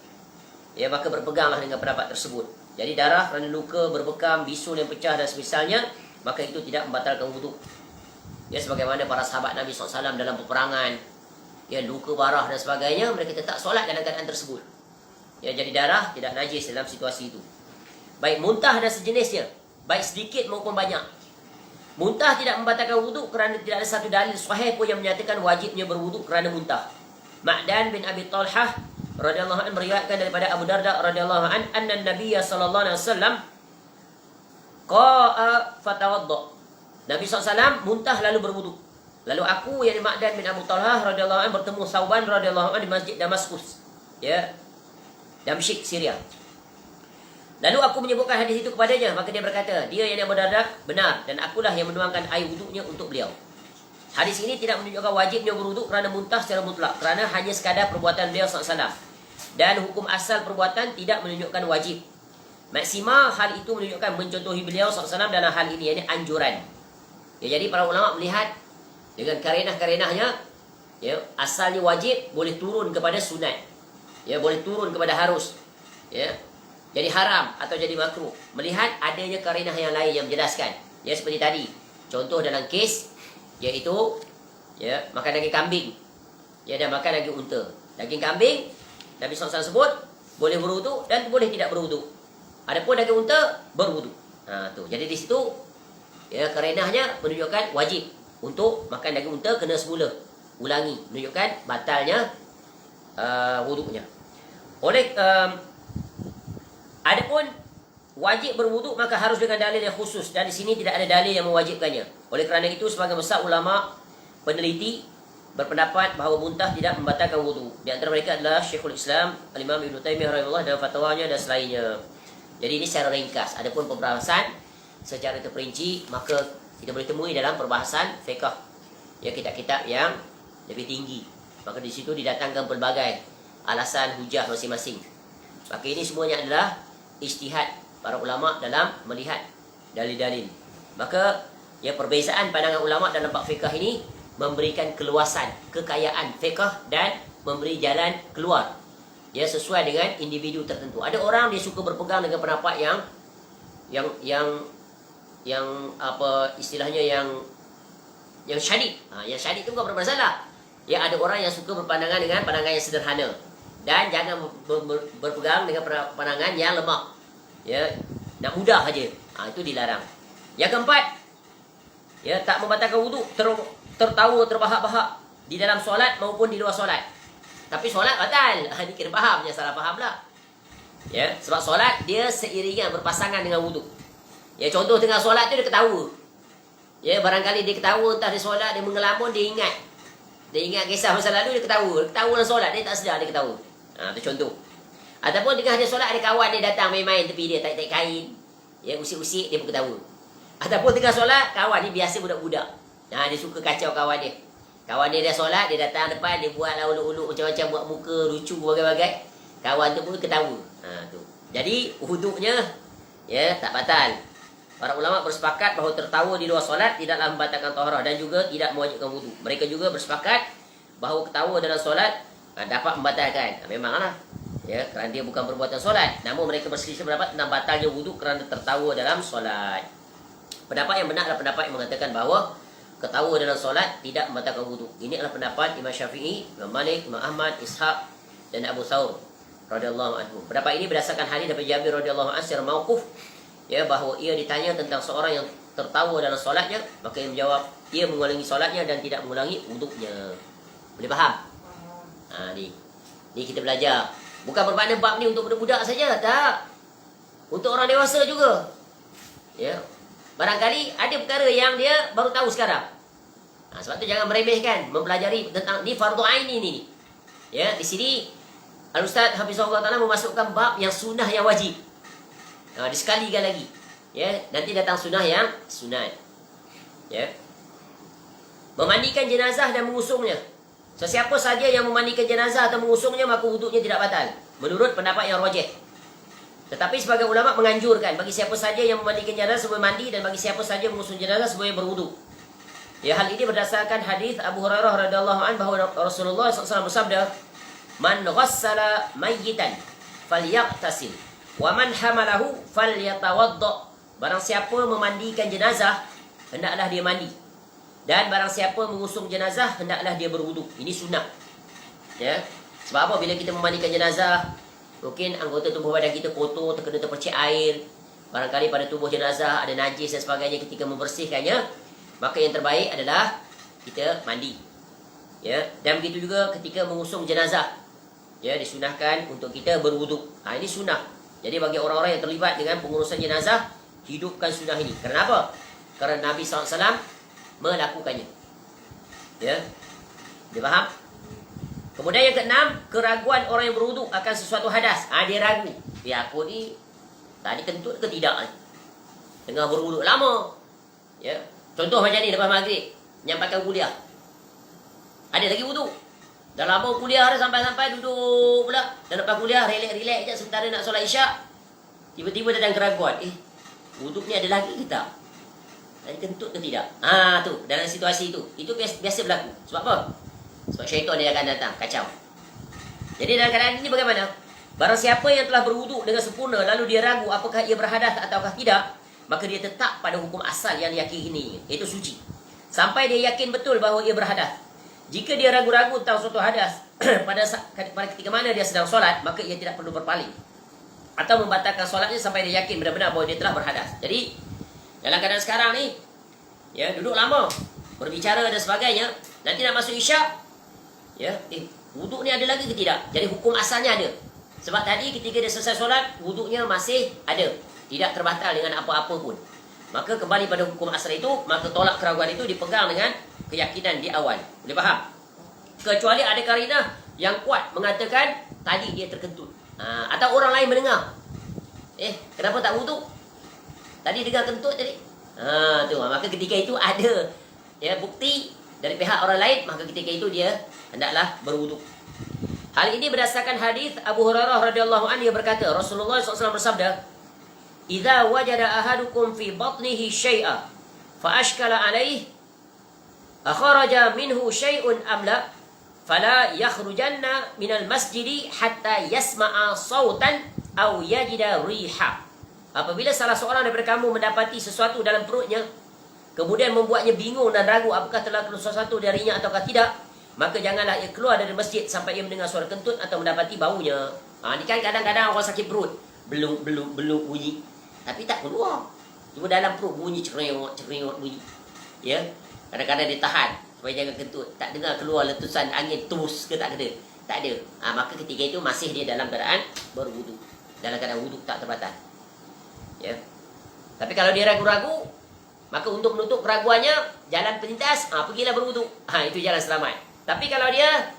A: Ya, maka berpeganglah dengan pendapat tersebut. Jadi darah kerana luka, berbekam, bisul yang pecah dan semisalnya, maka itu tidak membatalkan wudu. Ya, sebagaimana para sahabat Nabi SAW dalam peperangan, ya, luka parah dan sebagainya, mereka tetap solat dalam keadaan tersebut. Ya, jadi darah tidak najis dalam situasi itu. Baik muntah dan sejenisnya, baik sedikit maupun banyak. Muntah tidak membatalkan wudu kerana tidak ada satu dalil sahih pun yang menyatakan wajibnya berwudu kerana muntah. Ma'dan bin Abi Talhah radhiyallahu anhu meriwayatkan daripada Abu Darda radhiyallahu anhu anna Nabiy sallallahu alaihi wasallam qa'a fatawadda. Nabi SAW muntah lalu berwudu. Lalu aku, yakni Ma'dan bin Abu Talhah radhiyallahu anhu, bertemu Sauban radhiyallahu anhu di Masjid Damaskus, ya, Damsyik, Syria. Lalu aku menyebutkan hadis itu kepadanya, maka dia berkata, dia yang Abu Darda benar dan akulah yang menuangkan air wudunya untuk beliau. Hadis ini tidak menunjukkan wajibnya berwudu kerana muntah secara mutlak, kerana hanya sekadar perbuatan beliau SAW. Dan hukum asal perbuatan tidak menunjukkan wajib. Maksima hal itu menunjukkan mencontohi beliau SAW dalam hal ini, yakni anjuran. Ya, jadi para ulama melihat dengan karenah-karenahnya, ya, asalnya wajib boleh turun kepada sunat, ya, boleh turun kepada harus, ya, jadi haram atau jadi makruh, melihat adanya karenah yang lain yang menjelaskan. Ya, seperti tadi contoh dalam kes iaitu, ya, makan daging kambing, ya, dan makan daging unta. Daging kambing Nabi SAW sebut boleh berwudu dan boleh tidak berwudu. Adapun daging unta berwudu. Jadi di situ, ya, karenahnya menunjukkan wajib untuk makan daging unta kena semula ulangi, menunjukkan batalnya wudunya. Oleh adapun wajib berwuduk maka harus dengan dalil yang khusus, dan di sini tidak ada dalil yang mewajibkannya. Oleh kerana itu sebagian besar ulama peneliti berpendapat bahawa muntah tidak membatalkan wudu. Di antara mereka adalah Syekhul Islam Al-Imam Ibn Taymiyah rahimahullah dalam fatwanya dan selainnya. Jadi ini secara ringkas. Adapun pembahasan secara terperinci maka kita boleh temui dalam perbahasan fiqh, ya, kitab-kitab yang lebih tinggi. Maka di situ didatangkan pelbagai alasan hujah masing-masing. Maka ini semuanya adalah ijtihad para ulama dalam melihat dalil-dalil. Maka, ya, perbezaan pandangan ulama dalam bab fiqh ini memberikan keluasan, kekayaan fiqh dan memberi jalan keluar, ya, sesuai dengan individu tertentu. Ada orang dia suka berpegang dengan pendapat yang apa istilahnya, yang syadid. Yang syadid itu bukan bermasalah. Ya, ada orang yang suka berpandangan dengan pandangan yang sederhana, dan jangan berpegang dengan pandangan yang lemah. Ya, Nak mudah saja. Itu dilarang. Yang keempat, ya, tak membatalkan wuduk, tertawa terbahak-bahak di dalam solat maupun di luar solat. Tapi solat batal. Ini kena faham, jangan salah faham lah. Ya, sebab solat dia seiringan berpasangan dengan wuduk. Ya, contoh tengah solat tu dia ketawa. Ya, barangkali dia ketawa entah dia solat, dia mengelamun, dia ingat. Dia ingat kisah masa lalu, dia ketawa. Ketawa dalam solat, dia tak sedar dia ketawa. Itu contoh. Ataupun tengah dia solat, ada kawan dia datang main-main tepi dia, tarik-tarik kain. Ya, usik-usik, dia pun ketawa. Ataupun tengah solat, kawan ni biasa budak-budak. Dia suka kacau kawan dia. Kawan dia dah solat, dia datang depan, dia buat lah uluk-uluk macam-macam, buat muka lucu, bagai-bagai. Kawan tu pun ketawa. Tu. Jadi, wuduknya, ya, tak batal. Para ulama bersepakat bahawa tertawa di luar solat tidaklah membatalkan taharah dan juga tidak mewajibkan wuduk. Mereka juga bersepakat bahawa ketawa dalam solat dapat membatalkan. Memanglah. Ya, kerana dia bukan perbuatan solat. Namun mereka berselisih pendapat tentang batalnya wuduk kerana tertawa dalam solat. Pendapat yang benar adalah pendapat yang mengatakan bahawa ketawa dalam solat tidak membatalkan wuduk. Ini adalah pendapat Imam Syafi'i, Imam Malik, Imam Ahmad, Ishaq dan Abu Thawr radhiyallahu anhu. Pendapat ini berdasarkan hadis daripada Jabir radhiyallahu anhu secara mauquf, ya, bahawa ia ditanya tentang seorang yang tertawa dalam solatnya, maka ia menjawab ia mengulangi solatnya dan tidak mengulangi wuduknya. Boleh faham? Ni kita belajar. Bukan bermakna bab ni untuk budak-budak saja, tak. Untuk orang dewasa juga. Ya. Barangkali ada perkara yang dia baru tahu sekarang. Sebab tu jangan meremehkan mempelajari tentang ni fardu ain ni. Ya, di sini Al-Ustaz Hafizahullah Ta'ala memasukkan bab yang sunnah yang wajib. Disekalikan lagi. Ya, nanti datang sunnah yang sunat. Ya. Memandikan jenazah dan mengusungnya. Sesiapa saja yang memandikan jenazah atau mengusungnya, maka wuduknya tidak batal. Menurut pendapat yang rajih. Tetapi sebagai ulama menganjurkan bagi siapa saja yang memandikan jenazah sebelum mandi dan bagi siapa saja mengusung jenazah sebelum berwuduk. Ya, hal ini berdasarkan hadis Abu Hurairah radhiyallahu anhu bahawa Rasulullah SAW bersabda, "Man ghassala mayyitan falyaqtasil wa man hamalahu falyatawadda." Barang siapa memandikan jenazah, hendaklah dia mandi. Dan barang siapa mengusung jenazah, hendaklah dia berwuduk. Ini sunnah. Ya. Sebab apa? Bila kita memandikan jenazah, mungkin anggota tubuh badan kita kotor, terpercik air. Barangkali pada tubuh jenazah ada najis dan sebagainya. Ketika membersihkannya, maka yang terbaik adalah kita mandi. Ya. Dan begitu juga ketika mengusung jenazah. Ya, disunahkan untuk kita berwuduk. Ini sunnah. Jadi bagi orang-orang yang terlibat dengan pengurusan jenazah, hidupkan sunnah ini. Kenapa? Kerana Nabi SAW melakukannya. Ya. Dia faham? Kemudian yang keenam, keraguan orang yang berwuduk akan sesuatu hadas. Dia ragu. Aku ni tadi kentut ke tidak? Tengah berwuduk lama. Ya. Contoh macam ni lepas maghrib, menyampaikan kuliah. Ada lagi wuduk. Dah lama kuliah dah sampai-sampai duduk pula. Dan lepas kuliah relax-relax je sementara nak solat isyak. Tiba-tiba datang keraguan. Wuduk ni ada lagi ke tak? Tadi kentut ke tidak? Tu, dalam situasi itu. Itu biasa berlaku. Sebab apa? Sebab syaitan dia akan datang, kacau. Jadi dalam keadaan ini bagaimana? Barang siapa yang telah berwuduk dengan sempurna, lalu dia ragu apakah ia berhadas ataukah tidak, maka dia tetap pada hukum asal yang diyakini, iaitu suci. Sampai dia yakin betul bahawa ia berhadas. Jika dia ragu-ragu tentang suatu hadas, pada ketika mana dia sedang solat, maka ia tidak perlu berpaling. Atau membatalkan solatnya sampai dia yakin benar-benar bahawa dia telah berhadas. Jadi, dalam keadaan sekarang ni, ya, duduk lama, berbicara dan sebagainya, nanti nak masuk isyak, ya, wuduk ni ada lagi ke tidak? Jadi hukum asalnya ada. Sebab tadi ketika dia selesai solat, wuduknya masih ada, tidak terbatal dengan apa-apa pun. Maka kembali pada hukum asal itu, maka tolak keraguan itu dipegang dengan keyakinan di awal. Boleh faham? Kecuali ada karinah yang kuat mengatakan tadi dia terkentut. Atau orang lain mendengar. Kenapa tak wuduk? Tadi dengar kentut tadi. Maka ketika itu ada, ya, bukti dari pihak orang lain, maka ketika itu dia hendaklah berwuduk. Hal ini berdasarkan hadis Abu Hurairah radhiyallahu anhu, yang berkata Rasulullah SAW bersabda, "Idza wajada ahadukum fi batnihi syai'a fa ashkala alaihi akhraja minhu syai'un am la fala yakhrujanna minal masjidi hatta yasma'a sautan aw yajida riha." Apabila salah seorang daripada kamu mendapati sesuatu dalam perutnya, kemudian membuatnya bingung dan ragu apakah telah keluar sesuatu darinya ataukah tidak, maka janganlah ia keluar dari masjid sampai ia mendengar suara kentut atau mendapati baunya. Ini kan kadang-kadang orang sakit perut, belum bunyi. tapi tak keluar. Cuma dalam perut bunyi cerewet bunyi. Ya. Kadang-kadang dia tahan supaya jangan kentut. Tak dengar keluar letusan angin terus ke tak ada. Tak ada. Maka ketika itu masih dia dalam keadaan berwudu. Dalam keadaan wudu tak terbatal. Ya. Tapi kalau dia ragu-ragu, maka untuk menutup keraguannya, jalan pelintas, pergilah berwudu. Itu jalan selamat. Tapi kalau dia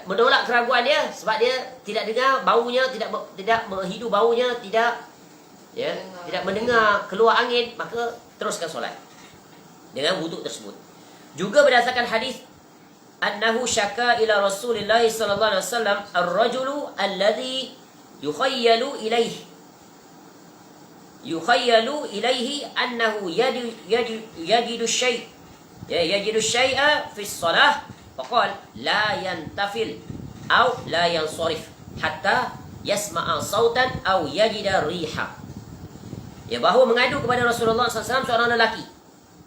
A: menolak keraguan dia sebab dia tidak dengar baunya, tidak menghidu baunya, tidak mendengar keluar angin, maka teruskan solat dengan wudu tersebut. Juga berdasarkan hadis annahu syaka ila Rasulillah sallallahu alaihi wasallam ar-rajulu alladhi yukhayyalu ilaihi annahu yajidu syai'a fi shalah faqala la yantafil aw la yansarif hatta yasma'a sautan aw yajida riha. Bahawa mengadu kepada Rasulullah SAW seorang lelaki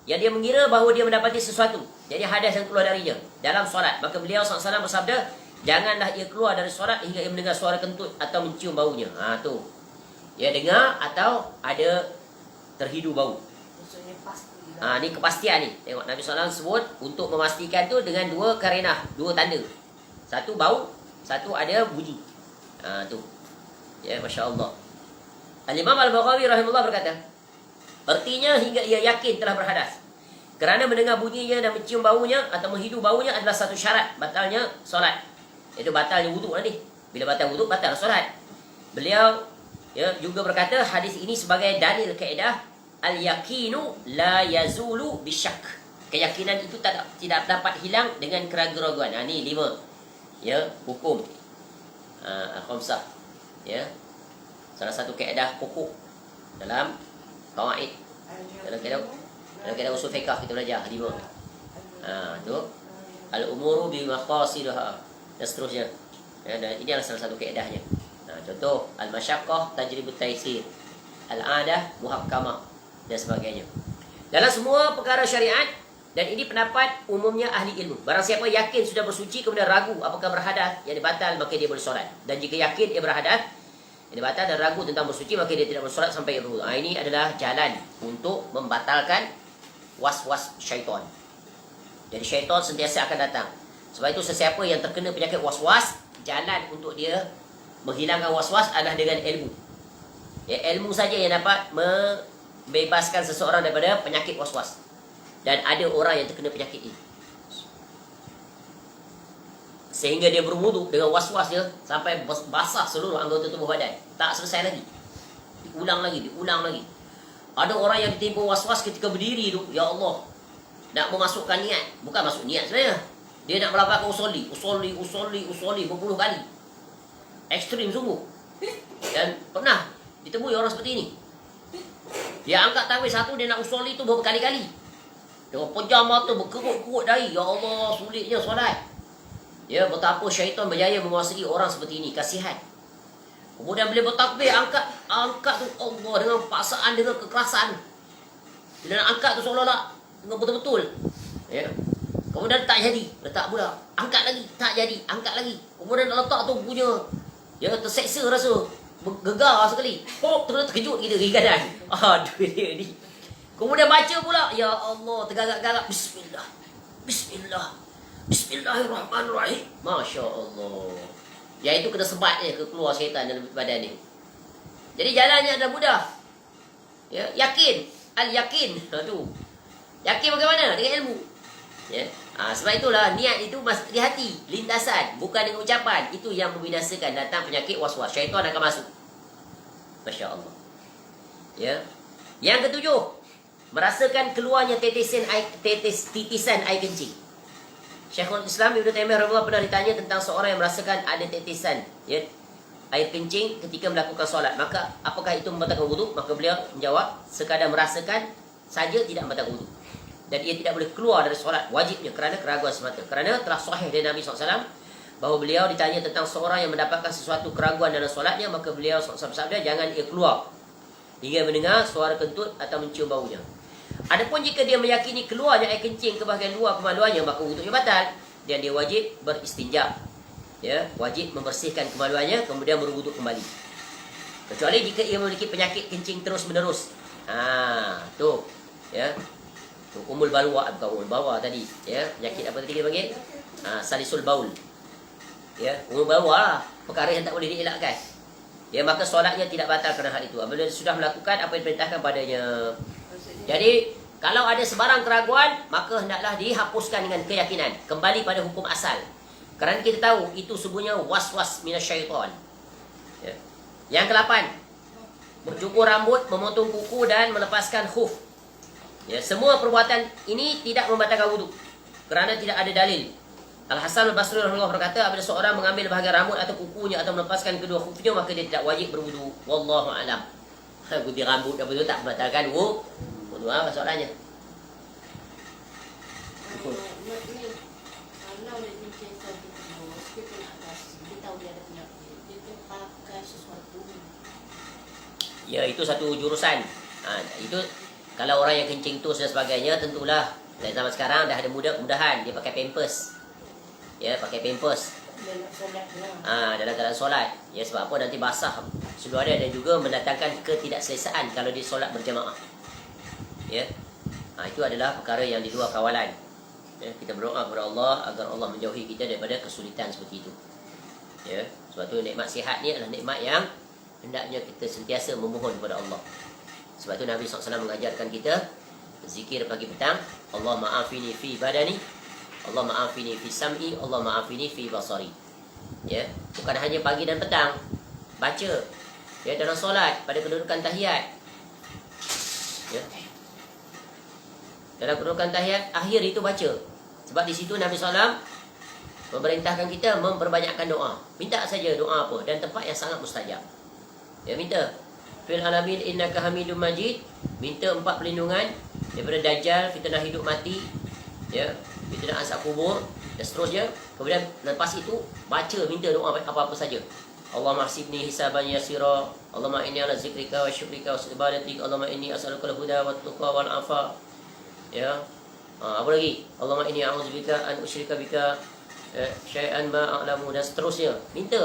A: yang dia mengira bahawa dia mendapati sesuatu, jadi hadas yang keluar darinya dalam solat. Maka beliau SAW bersabda, janganlah ia keluar dari solat hingga ia mendengar suara kentut atau mencium baunya. Tu dia dengar atau ada terhidu bau.
B: Maksudnya pasti.
A: Ni kepastian ni. Tengok Nabi SAW sebut untuk memastikan tu dengan dua karenah, dua tanda. Satu bau, satu ada bunyi. Tu. Masya Allah. Al-Imam Al-Baghawi rahimahullah berkata, artinya hingga ia yakin telah berhadas. Kerana mendengar bunyinya dan mencium baunya atau menghidu baunya adalah satu syarat batalnya solat. Itu batalnya wudu nanti. Bila batal wudu, batal solat. Beliau juga berkata hadis ini sebagai dalil kaedah al-yaqinu la yazulu bisyak. Keyakinan itu tidak dapat hilang dengan keraguan-keraguan. Ni 5 hukum al-khamsah. Salah satu kaedah pokok dalam qawaid, dalam kaedah usul fiqh kita belajar 5. Tu al-umuru bi maqasidiha dan seterusnya. Dan ini adalah salah satu kaedahnya. Contoh al-masyaqqah tajribut taysir, al-adah muhakkamah dan sebagainya. Dalam semua perkara syariat, dan ini pendapat umumnya ahli ilmu. Barang siapa yakin sudah bersuci kemudian ragu apakah berhadas, yang batal maka dia boleh solat. Dan jika yakin dia berhadas, yang batal dan ragu tentang bersuci maka dia tidak bersolat sampai berwudu. Ini adalah jalan untuk membatalkan was-was syaitan. Jadi syaitan sentiasa akan datang. Sebab itu sesiapa yang terkena penyakit was-was, jalan untuk dia menghilangkan was-was adalah dengan ilmu. Ilmu saja yang dapat membebaskan seseorang daripada penyakit was-was. Dan ada orang yang terkena penyakit ini, sehingga dia berwudu dengan was-was dia sampai basah seluruh anggota tubuh badan. Tak selesai lagi. Diulang lagi. Ada orang yang ditimpa was-was ketika berdiri tu, ya Allah, nak memasukkan niat. Bukan masuk niat sebenarnya. Dia nak melafazkan usolli berpuluh kali. Ekstrim sungguh. Dan pernah ditemui orang seperti ini. Dia angkat tangan satu, dia nak usolli tu berkali-kali. Dia pejam mata, berkerut-kerut dahi. Ya Allah, sulitnya solat. Betapa syaitan berjaya menguasai orang seperti ini. Kasihan. Kemudian bila bertakbir, angkat tu Allah dengan paksaan, dengan kekerasan. Bila nak angkat tu seolah-olah dengan betul-betul. Kemudian tak jadi, letak pula. Angkat lagi, tak jadi, angkat lagi. Kemudian letak tu punya terseksa rasa, gegar sekali. Terkejut kita kiri kanan. Aduh dia ni. Kemudian baca pula, ya Allah, tergagap-gagap. Bismillahirrahmanirrahim. Masya Allah. Yang itu kena sebat dia keluar syaitan dalam badan dia. Jadi jalannya adalah mudah. Yakin. Al-yakin. Tu. Yakin bagaimana? Dengan ilmu. Sebab itulah niat itu masuk di hati, lintasan, bukan dengan ucapan. Itu yang membinasakan datang penyakit was-was. Syaitan akan masuk. Masya Allah. Yang ketujuh, merasakan keluarnya titisan air kencing. Syekhul Islam Ibn Taimiyah rahimahullah pernah ditanya tentang seorang yang merasakan ada titisan air kencing ketika melakukan solat. Maka apakah itu membatalkan wudu? Maka beliau menjawab, sekadar merasakan saja tidak membatalkan wudu. Dan ia tidak boleh keluar dari solat wajibnya kerana keraguan semata. Kerana telah sahih dari Nabi SAW bahawa beliau ditanya tentang seorang yang mendapatkan sesuatu keraguan dalam solatnya, maka beliau bersabda, jangan ia keluar hingga mendengar suara kentut atau mencium baunya. Adapun jika dia meyakini keluarnya air kencing ke bahagian luar kemaluannya, maka wudunya batal dan dia wajib beristinja. Wajib membersihkan kemaluannya kemudian berwuduk kembali. Kecuali jika ia memiliki penyakit kencing terus menerus. Tu. Ya. Tu umul balwa, bukan umul bawa tadi. Ya, penyakit apa tadi dia panggil? Salisul baul. Ya, umul balwa lah. Perkara yang tak boleh dielakkan. Ya, maka solatnya tidak batal kerana hal itu. Apabila dia sudah melakukan apa yang diperintahkan padanya. Jadi, kalau ada sebarang keraguan, maka hendaklah dihapuskan dengan keyakinan. Kembali pada hukum asal. Kerana kita tahu, itu sebenarnya was-was minasyaitan. Ya. Yang ke-8, mencukur rambut, memotong kuku dan melepaskan khuf. Ya, semua perbuatan ini tidak membatalkan wudu kerana tidak ada dalil. Al-Hasan Al-Basri rahimahullah berkata, apabila seorang mengambil bahagian rambut atau kukunya atau melepaskan kedua khufnya, maka dia tidak wajib berwudu. Wallahu a'lam. Gunting rambut apa tu tak membatalkan wudu. Apa soalannya?
C: Kalau dia kencing tadi terus, dia pun atas, dia tahu dia ada penyakit, dia tu pakai sesuatu.
A: Ya, itu satu jurusan. Itu kalau orang yang kencing tus dan sebagainya, tentulah dari zaman sekarang dah ada mudahan dia pakai pampers. Ya, pakai pampers.
C: Dalam solat lah.
A: Dalam keadaan solat. Ya, sebab apa? Nanti basah seluar dia, dan juga mendatangkan ketidakselesaan kalau dia solat berjamaah. Ya. Itu adalah perkara yang di luar kawalan. Ya, kita berdoa kepada Allah agar Allah menjauhi kita daripada kesulitan seperti itu. Ya, sebab tu nikmat sihat ni adalah nikmat yang hendaknya kita sentiasa memohon kepada Allah. Sebab tu Nabi SAW mengajarkan kita zikir pagi petang. Allah ma'afini fi badani, Allah ma'afini fi sam'i, Allah ma'afini fi basari. Ya, bukan hanya pagi dan petang. Baca ya dalam solat pada kedudukan tahiyat. Ya. Dalam kedudukan tahiyat akhir itu baca. Sebab di situ Nabi SAW memerintahkan kita memperbanyakkan doa. Minta saja doa apa, dan tempat yang sangat mustajab. Ya, minta fil alamin innaka hamidum majid, minta 4 perlindungan daripada dajjal, fitnah hidup mati, ya, fitnah azab kubur dan seterusnya. Kemudian lepas itu baca, minta doa apa-apa saja. Allahumma hasibni hisaban yasira, Allahumma inni ala zikrika wa syukrika wa ibadatik, Allahumma inni as'aluka al-huda wat tuqa wal afa. Ya. Apa lagi? Allahumma inni a'udzubika an usyrika bika syai'an ma a'lamu, dan seterusnya. Minta.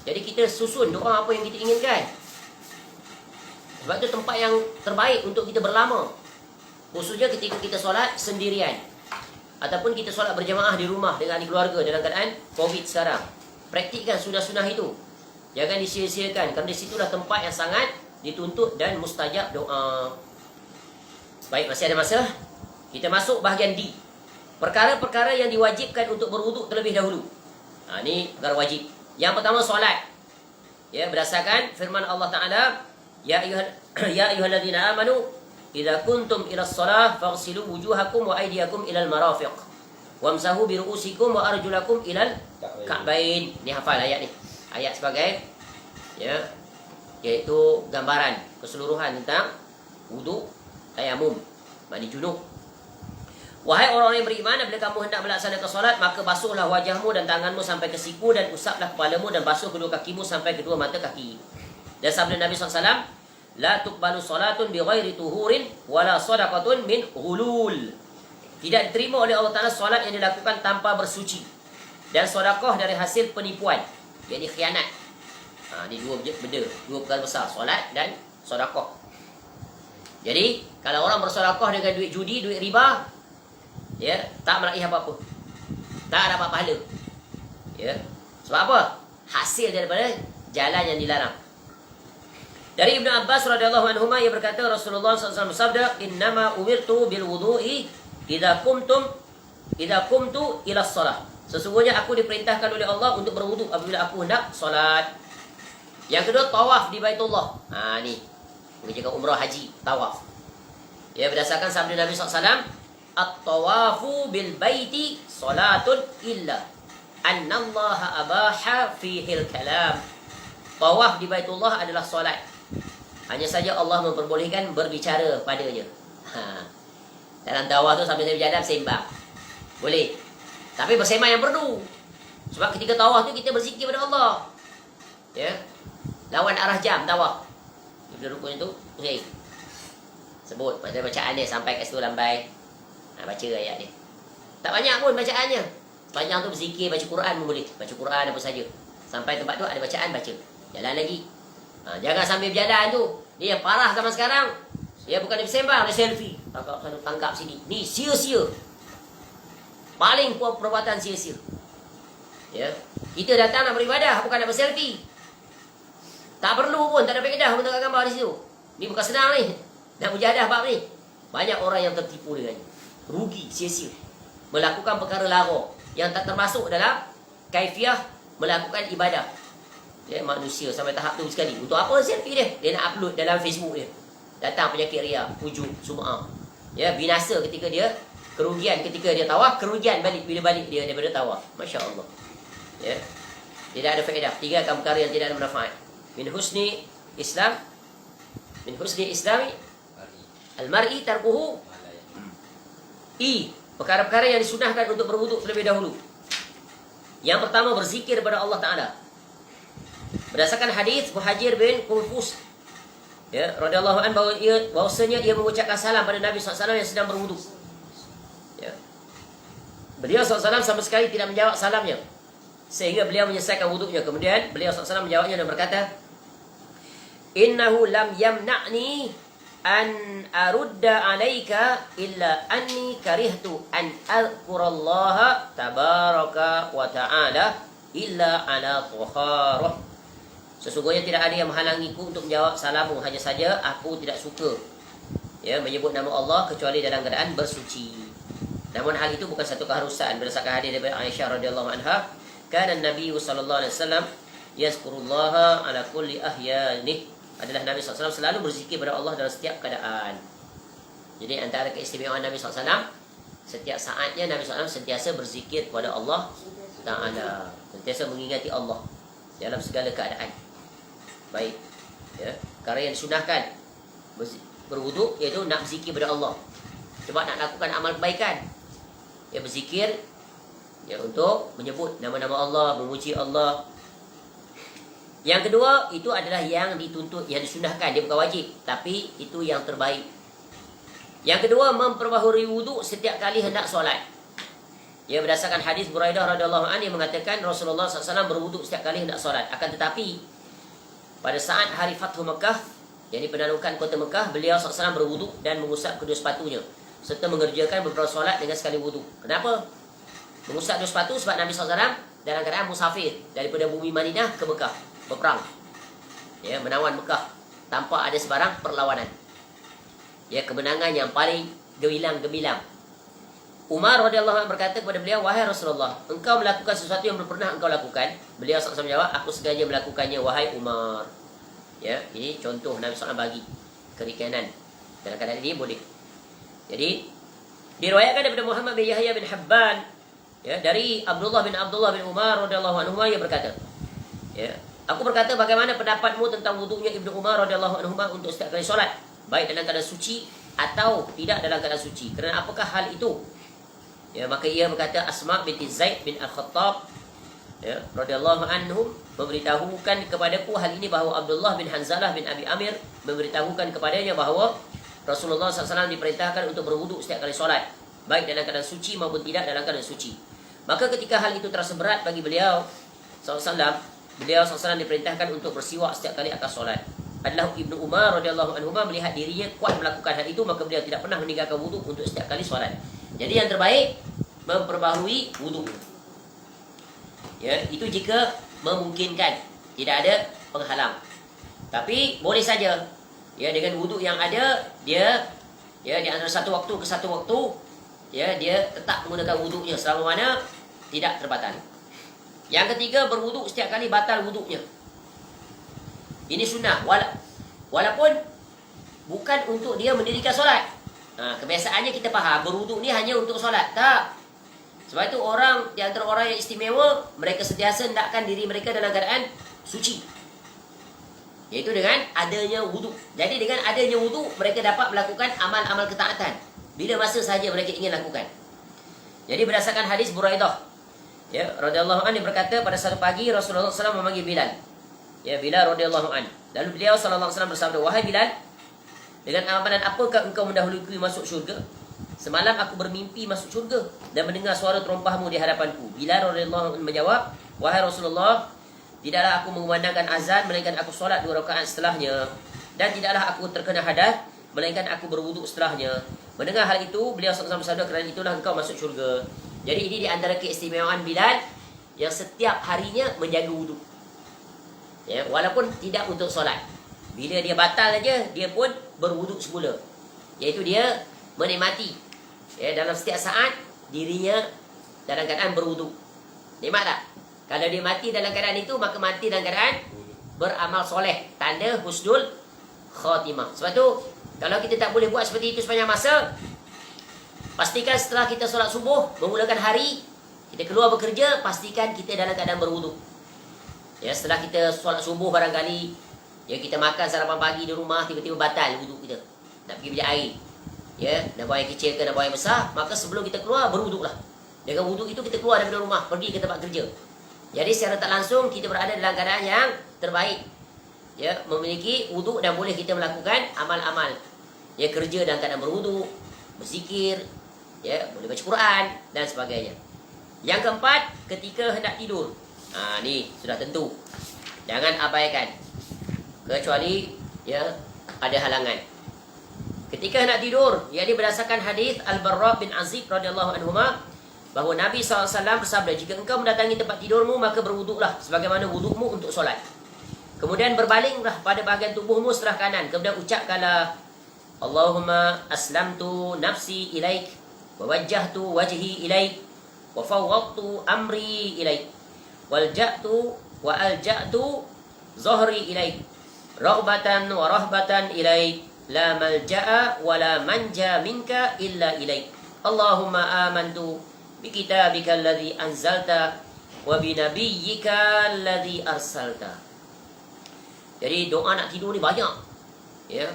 A: Jadi kita susun doa apa yang kita inginkan. Sebab itu tempat yang terbaik untuk kita berlama. Khususnya ketika kita solat sendirian, ataupun kita solat berjamaah di rumah dengan ahli keluarga dalam keadaan COVID sekarang. Praktikkan sunah-sunah itu. Jangan disia-siakan, kerana disitulah tempat yang sangat dituntut dan mustajab doa. Baik, masih ada masa. Kita masuk bahagian D. Perkara-perkara yang diwajibkan untuk berwuduk terlebih dahulu. Ini perkara wajib. Yang pertama, solat. Ya, berdasarkan firman Allah Ta'ala, Ya ayyuhalladzina amanu idza kuntum ila shalah faghsilu wujuhakum wa aydiyakum ilal marafiq wamsahu bi ru'usikum wa arjulakum ilal ka'bain. Ni hafal ayat ni. Ayat sebagai ya, iaitu gambaran keseluruhan tentang wudu, tayamum, mandi junub. Wahai orang yang beriman, apabila kamu hendak melaksanakan solat, maka basuhlah wajahmu dan tanganmu sampai ke siku, dan usaplah kepalamu dan basuh kedua kakimu sampai kedua mata kaki. Dan sabda Nabi SAW, La tuqbalu salatun bi ghairi tuhurin wala sadaqatun min ghulul. Tidak diterima oleh Allah Ta'ala solat yang dilakukan tanpa bersuci, dan sedekah dari hasil penipuan, yakni khianat. Ini dua benda, dua perkara besar, solat dan sedekah. Jadi kalau orang bersedekah dengan duit judi, duit riba, ya, tak meraih apa-apa, tak dapat pahala. Ya, sebab apa? Hasil daripada jalan yang dilarang. Dari Ibnu Abbas radhiyallahu anhu, ia berkata, Rasulullah SAW bersabda, Innama umirtu bil wudu'i idza qumtu ila shalah. Sesungguhnya aku diperintahkan oleh Allah untuk berwuduk apabila aku hendak solat. Yang kedua, tawaf di Baitullah. Ni mengerjakan umrah haji, tawaf. Ya, berdasarkan sabda Nabi SAW, At-tawafu bil baiti salatun illa annallaha abaha fihil kalam. Tawaf di Baitullah adalah solat. Hanya saja Allah memperbolehkan berbicara padanya. Dalam tawaf tu sambil saya berjalan sembang, boleh. Tapi bersembang yang perlu. Sebab ketika tawaf tu kita berzikir pada Allah. Ya. Lawan arah jam tawaf. Bila rukun itu, pusing. Sebut pada bacaan dia sampai kat situ lambai. Baca ayat dia. Tak banyak pun bacaannya. Panjang tu berzikir, baca Quran pun boleh. Baca Quran apa saja. Sampai tempat tu ada bacaan, baca. Jalan lagi. Jangan sambil berjalan tu. Ni yang parah zaman sekarang. Dia bukan dia bersembang, dia selfie. Tangkap sini. Ni sia-sia. Paling perbuatan sia-sia. Ya. Kita datang nak beribadah, bukan nak berselfie. Tak perlu pun, tak ada faedah pun tengok gambar di situ. Ni bukan senang ni. Nak mujahadah bab ni. Banyak orang yang tertipu dengannya. Rugi, sia-sia. Melakukan perkara lara yang tak termasuk dalam kaifiah melakukan ibadah. Ya, manusia sampai tahap tu sekali. Untuk apa selfie dia? Dia nak upload dalam Facebook dia. Datang penyakit ria, ujub, sum'ah. Ya, binasa ketika dia, kerugian ketika dia tawaf, kerugian balik bila balik dia daripada tawaf. Masya Allah. Ya. Tidak ada faedah. Tinggalkan perkara yang tidak ada manfaat. Min husni islami al-mar'i tarkuhu. Perkara-perkara yang disunahkan untuk berwuduk terlebih dahulu. Yang pertama, berzikir kepada Allah Ta'ala. Berdasarkan hadis Muhajir bin Qunfus, ya, radhiyallahu anhu, bahwasanya dia mengucapkan salam pada Nabi SAW yang sedang berwuduk. Ya. Beliau SAW sama sekali tidak menjawab salamnya, sehingga beliau menyelesaikan wuduknya. Kemudian beliau SAW menjawabnya dan berkata, "Innahu lam yamna'ni an arudda alaika illa anni karihtu an azkurallaha tabaraka wa ta'ala illa ala tuharah." Sesungguhnya tidak ada yang menghalangiku untuk menjawab salammu, hanya saja aku tidak suka, ya, menyebut nama Allah kecuali dalam keadaan bersuci. Namun hal itu bukan satu keharusan. Berdasarkan hadis daripada Aisyah radhiyallahu anha, kana Nabi sallallahu alaihi wasallam yazkurullaha ala kulli ahyanih. Adalah Nabi SAW selalu berzikir pada Allah dalam setiap keadaan. Jadi antara keistimewaan Nabi SAW, setiap saatnya Nabi SAW sentiasa berzikir kepada Allah Ta'ala, sentiasa mengingati Allah dalam segala keadaan. Baik, ya, perkara yang disunahkan berwuduk iaitu nak berzikir kepada Allah. Sebab nak lakukan amal kebaikan, ya, berzikir, ya, untuk menyebut nama-nama Allah, memuji Allah. Yang kedua, itu adalah yang dituntut, yang disunahkan. Dia bukan wajib, tapi itu yang terbaik. Yang kedua, memperbaharui wuduk setiap kali hendak solat. Ya, berdasarkan hadis Buraidah radhiyallahu anhu yang mengatakan Rasulullah SAW berwuduk setiap kali hendak solat. Akan tetapi pada saat hari Fathu Mekah, yakni penaklukan kota Mekah, beliau SAW berwuduk dan mengusap kedua sepatunya serta mengerjakan beberapa solat dengan sekali wuduk. Kenapa mengusap kedua sepatu? Sebab Nabi SAW dalam keadaan musafir daripada bumi Madinah ke Mekah, berperang, ya, menawan Mekah tanpa ada sebarang perlawanan. Ya, kemenangan yang paling gemilang. Umar radhiyallahu anhu berkata kepada beliau, "Wahai Rasulullah, engkau melakukan sesuatu yang belum pernah engkau lakukan." Beliau SAW menjawab, "Aku sengaja melakukannya, wahai Umar." Ya, ini contoh Nabi SAW bagi kerikanan. Dalam keadaan ini boleh. Jadi diriwayatkan daripada Muhammad bin Yahya bin Habban, ya, dari Abdullah bin Umar radhiyallahu anhu, yang berkata, ya, "Aku berkata, bagaimana pendapatmu tentang wuduknya Ibnu Umar radhiyallahu anhu untuk setiap kali solat, baik dalam keadaan suci atau tidak dalam keadaan suci? Kerana apakah hal itu?" Ya, maka ia berkata, Asma binti Zaid bin Al-Khattab, ya, radhiyallahu anhum memberitahukan kepadaku hal ini, bahawa Abdullah bin Hanzalah bin Abi Amir memberitahukan kepadanya bahawa Rasulullah SAW diperintahkan untuk berwuduk setiap kali solat, baik dalam keadaan suci maupun tidak dalam keadaan suci. Maka ketika hal itu terasa berat bagi beliau SAW, beliau SAW diperintahkan untuk bersiwak setiap kali akan solat. Adalah Ibnu Umar radhiyallahu anhu melihat dirinya kuat melakukan hal itu, maka beliau tidak pernah meninggalkan wuduk untuk setiap kali solat. Jadi yang terbaik memperbaharui wuduk. Ya, itu jika memungkinkan, tidak ada penghalang. Tapi boleh saja, ya, dengan wuduk yang ada, dia, ya, di antara satu waktu ke satu waktu, ya, dia tetap menggunakan wuduknya selama mana tidak terbatal. Yang ketiga, berwuduk setiap kali batal wuduknya. Ini sunnah, walaupun bukan untuk dia mendirikan solat. Kebiasaannya kita faham berwuduk ni hanya untuk solat. Tak. Sebab itu orang di antara orang yang istimewa, mereka sentiasa hendakkan diri mereka dalam keadaan suci, iaitu dengan adanya wuduk. Jadi dengan adanya wuduk, mereka dapat melakukan amal-amal ketaatan bila masa sahaja mereka ingin lakukan. Jadi berdasarkan hadis Buraidah, ya, radhiyallahu anhu berkata, pada satu pagi Rasulullah SAW memanggil Bilal, ya, Bilal radhiyallahu anhu. Lalu beliau SAW bersabda, "Wahai Bilal, dengan amalan apakah engkau mendahuluku masuk syurga? Semalam aku bermimpi masuk syurga dan mendengar suara terompahmu di hadapanku." Bilal radhiyallahu anhu menjawab, "Wahai Rasulullah, Tidaklah aku mengumandangkan azan, melainkan aku solat 2 rakaat setelahnya. Dan tidaklah aku terkena hadas, melainkan aku berwuduk setelahnya. Mendengar hal itu, beliau SAW bersabda, kerana itulah engkau masuk syurga. Jadi ini di antara keistimewaan Bilal yang setiap harinya menjaga wuduk. Ya, walaupun tidak untuk solat. Bila dia batal aja, dia pun berwuduk semula. Iaitu dia menikmati. Ya, dalam setiap saat dirinya dalam keadaan berwuduk. Nikmat tak? Kalau dia mati dalam keadaan itu, maka mati dalam keadaan beramal soleh. Tanda husnul khatimah. Sebab tu, kalau kita tak boleh buat seperti itu sepanjang masa, pastikan setelah kita solat subuh, memulakan hari, kita keluar bekerja, pastikan kita dalam keadaan berwuduk. Ya, setelah kita solat subuh barangkali, ya kita makan sarapan pagi di rumah, tiba-tiba batal wuduk kita. Nak pergi bilik air. Ya, nak buang air kecil ke nak buang air besar, maka sebelum kita keluar, berwuduklah. Dengan wuduk itu kita keluar daripada rumah, pergi ke tempat kerja. Jadi secara tak langsung kita berada dalam keadaan yang terbaik. Ya, memiliki wuduk dan boleh kita melakukan amal-amal. Ya, kerja dalam keadaan berwuduk, berzikir, ya, boleh baca Quran dan sebagainya. Yang keempat, ketika hendak tidur. Ni sudah tentu. Jangan abaikan. Kecuali ya ada halangan. Ketika hendak tidur, yakni berdasarkan hadis Al-Barra bin Azib radhiyallahu anhuma, bahawa Nabi SAW bersabda, jika engkau mendatangi tempat tidurmu, maka berwuduklah sebagaimana wudukmu untuk solat. Kemudian berbalinglah pada bahagian tubuhmu sebelah kanan. Kemudian ucapkanlah, Allahumma aslamtu nafsi ilaik, wa wajjahtu wajhi ilaik, wa fawwadtu amri ilaik, walja'tu wa alja'tu zahri ilaik, raghbatan wa rahbatan ilaik, la malja'a wa la manja minka illa ilaik. Allahumma amantu bikitabika alladhi anzalta wa binabiyyika alladhi arsalta. Jadi doa nak tidur ni banyak. Ya,